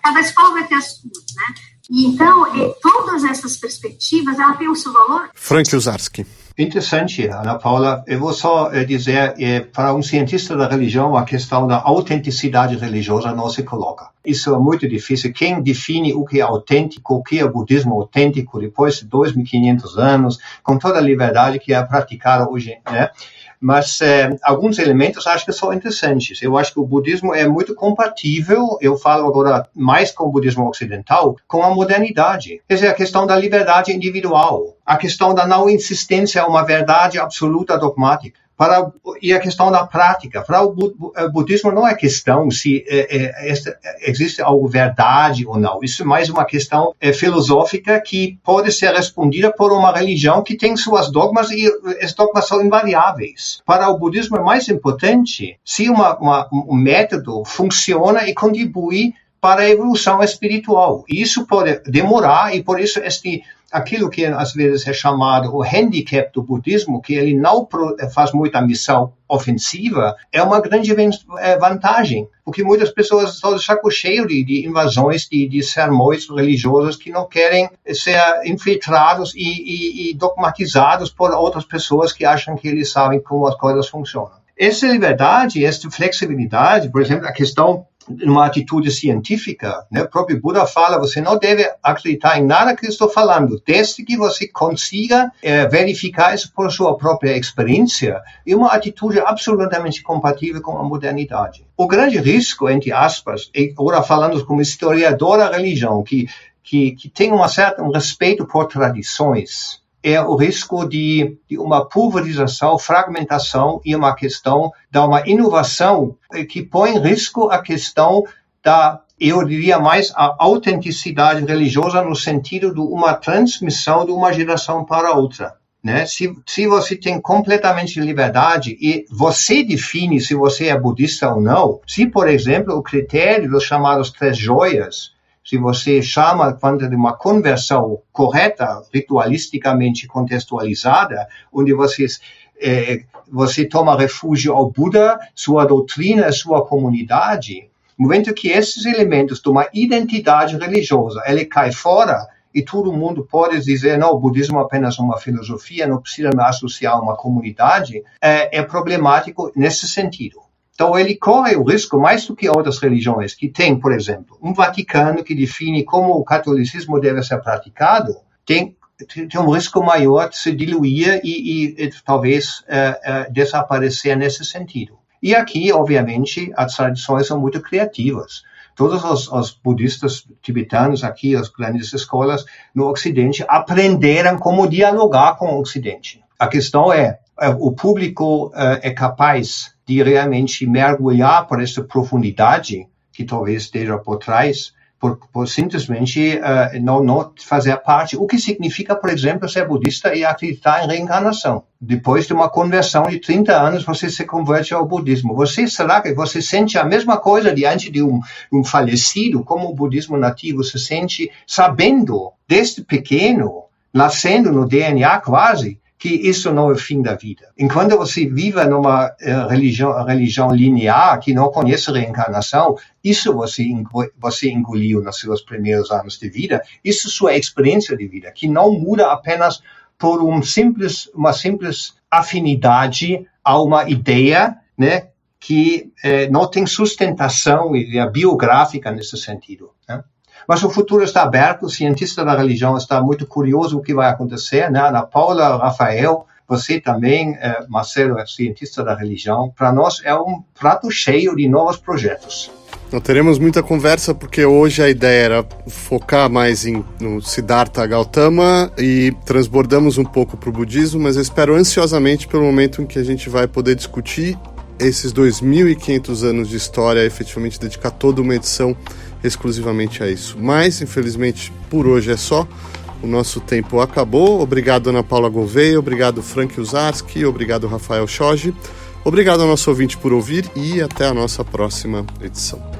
cada escola vai ter as suas, né? E então, todas essas perspectivas, ela tem o seu valor. Frank Uzarski. Interessante, Ana Paula. Eu vou só dizer, para um cientista da religião, a questão da autenticidade religiosa não se coloca. Isso é muito difícil. Quem define o que é autêntico, o que é budismo autêntico, depois de 2.500 anos, com toda a liberdade que é praticada hoje, né? Mas alguns elementos acho que são interessantes. Eu acho que o budismo é muito compatível, eu falo agora mais com o budismo ocidental, com a modernidade. Quer dizer, a questão da liberdade individual, a questão da não insistência a uma verdade absoluta dogmática. E a questão da prática. Para o budismo não é questão se existe algo verdade ou não. Isso é mais uma questão filosófica que pode ser respondida por uma religião que tem suas dogmas e esses dogmas são invariáveis. Para o budismo é mais importante se um método funciona e contribui para a evolução espiritual. E isso pode demorar e por isso aquilo que às vezes é chamado o handicap do budismo, que ele não faz muita missão ofensiva, é uma grande vantagem, porque muitas pessoas estão de saco cheio de invasões, de sermões religiosos que não querem ser infiltrados e dogmatizados por outras pessoas que acham que eles sabem como as coisas funcionam. Essa liberdade, essa flexibilidade, por exemplo, a questão uma atitude científica, né? O próprio Buda fala, você não deve acreditar em nada que eu estou falando, desde que você consiga verificar isso por sua própria experiência, é uma atitude absolutamente compatível com a modernidade. O grande risco, entre aspas, agora falando como historiador da religião, que tem um respeito por tradições, é o risco de uma pulverização, fragmentação e uma questão de uma inovação que põe em risco a questão eu diria mais, a autenticidade religiosa no sentido de uma transmissão de uma geração para outra. Né? Se você tem completamente liberdade e você define se você é budista ou não, se, por exemplo, o critério dos chamados 3 joias, se você chama de uma conversão correta, ritualisticamente contextualizada, onde você toma refúgio ao Buda, sua doutrina, sua comunidade, no momento que esses elementos de uma identidade religiosa, ele cai fora e todo mundo pode dizer, não, o budismo é apenas uma filosofia, não precisa me associar a uma comunidade, é problemático nesse sentido. Então, ele corre o risco, mais do que outras religiões, que tem, por exemplo, um Vaticano que define como o catolicismo deve ser praticado, tem um risco maior de se diluir e talvez desaparecer nesse sentido. E aqui, obviamente, as tradições são muito criativas. Todos os budistas tibetanos aqui, as grandes escolas no Ocidente, aprenderam como dialogar com o Ocidente. A questão o público é capaz de realmente mergulhar por essa profundidade que talvez esteja por trás, por simplesmente não fazer parte. O que significa, por exemplo, ser budista e acreditar em reencarnação. Depois de uma conversão de 30 anos, você se converte ao budismo. Será que você sente a mesma coisa diante de um falecido, como o budismo nativo se sente, sabendo, desde pequeno, nascendo no DNA quase, que isso não é o fim da vida. Enquanto você vive numa religião linear que não conhece reencarnação, isso você engoliu nos seus primeiros anos de vida, isso é sua experiência de vida, que não muda apenas por uma simples afinidade a uma ideia, né, que não tem sustentação biográfica nesse sentido, né? Mas o futuro está aberto, o cientista da religião está muito curioso o que vai acontecer, né? Ana Paula, Rafael, você também, Marcelo, é cientista da religião. Para nós é um prato cheio de novos projetos. Nós teremos muita conversa, porque hoje a ideia era focar mais no Siddhartha Gautama e transbordamos um pouco para o budismo, mas eu espero ansiosamente pelo momento em que a gente vai poder discutir esses 2.500 anos de história, efetivamente dedicar toda uma edição exclusivamente a isso. Mas, infelizmente, por hoje é só. O nosso tempo acabou. Obrigado, Ana Paula Gouveia. Obrigado, Frank Uzarski. Obrigado, Rafael Shoji. Obrigado ao nosso ouvinte por ouvir e até a nossa próxima edição.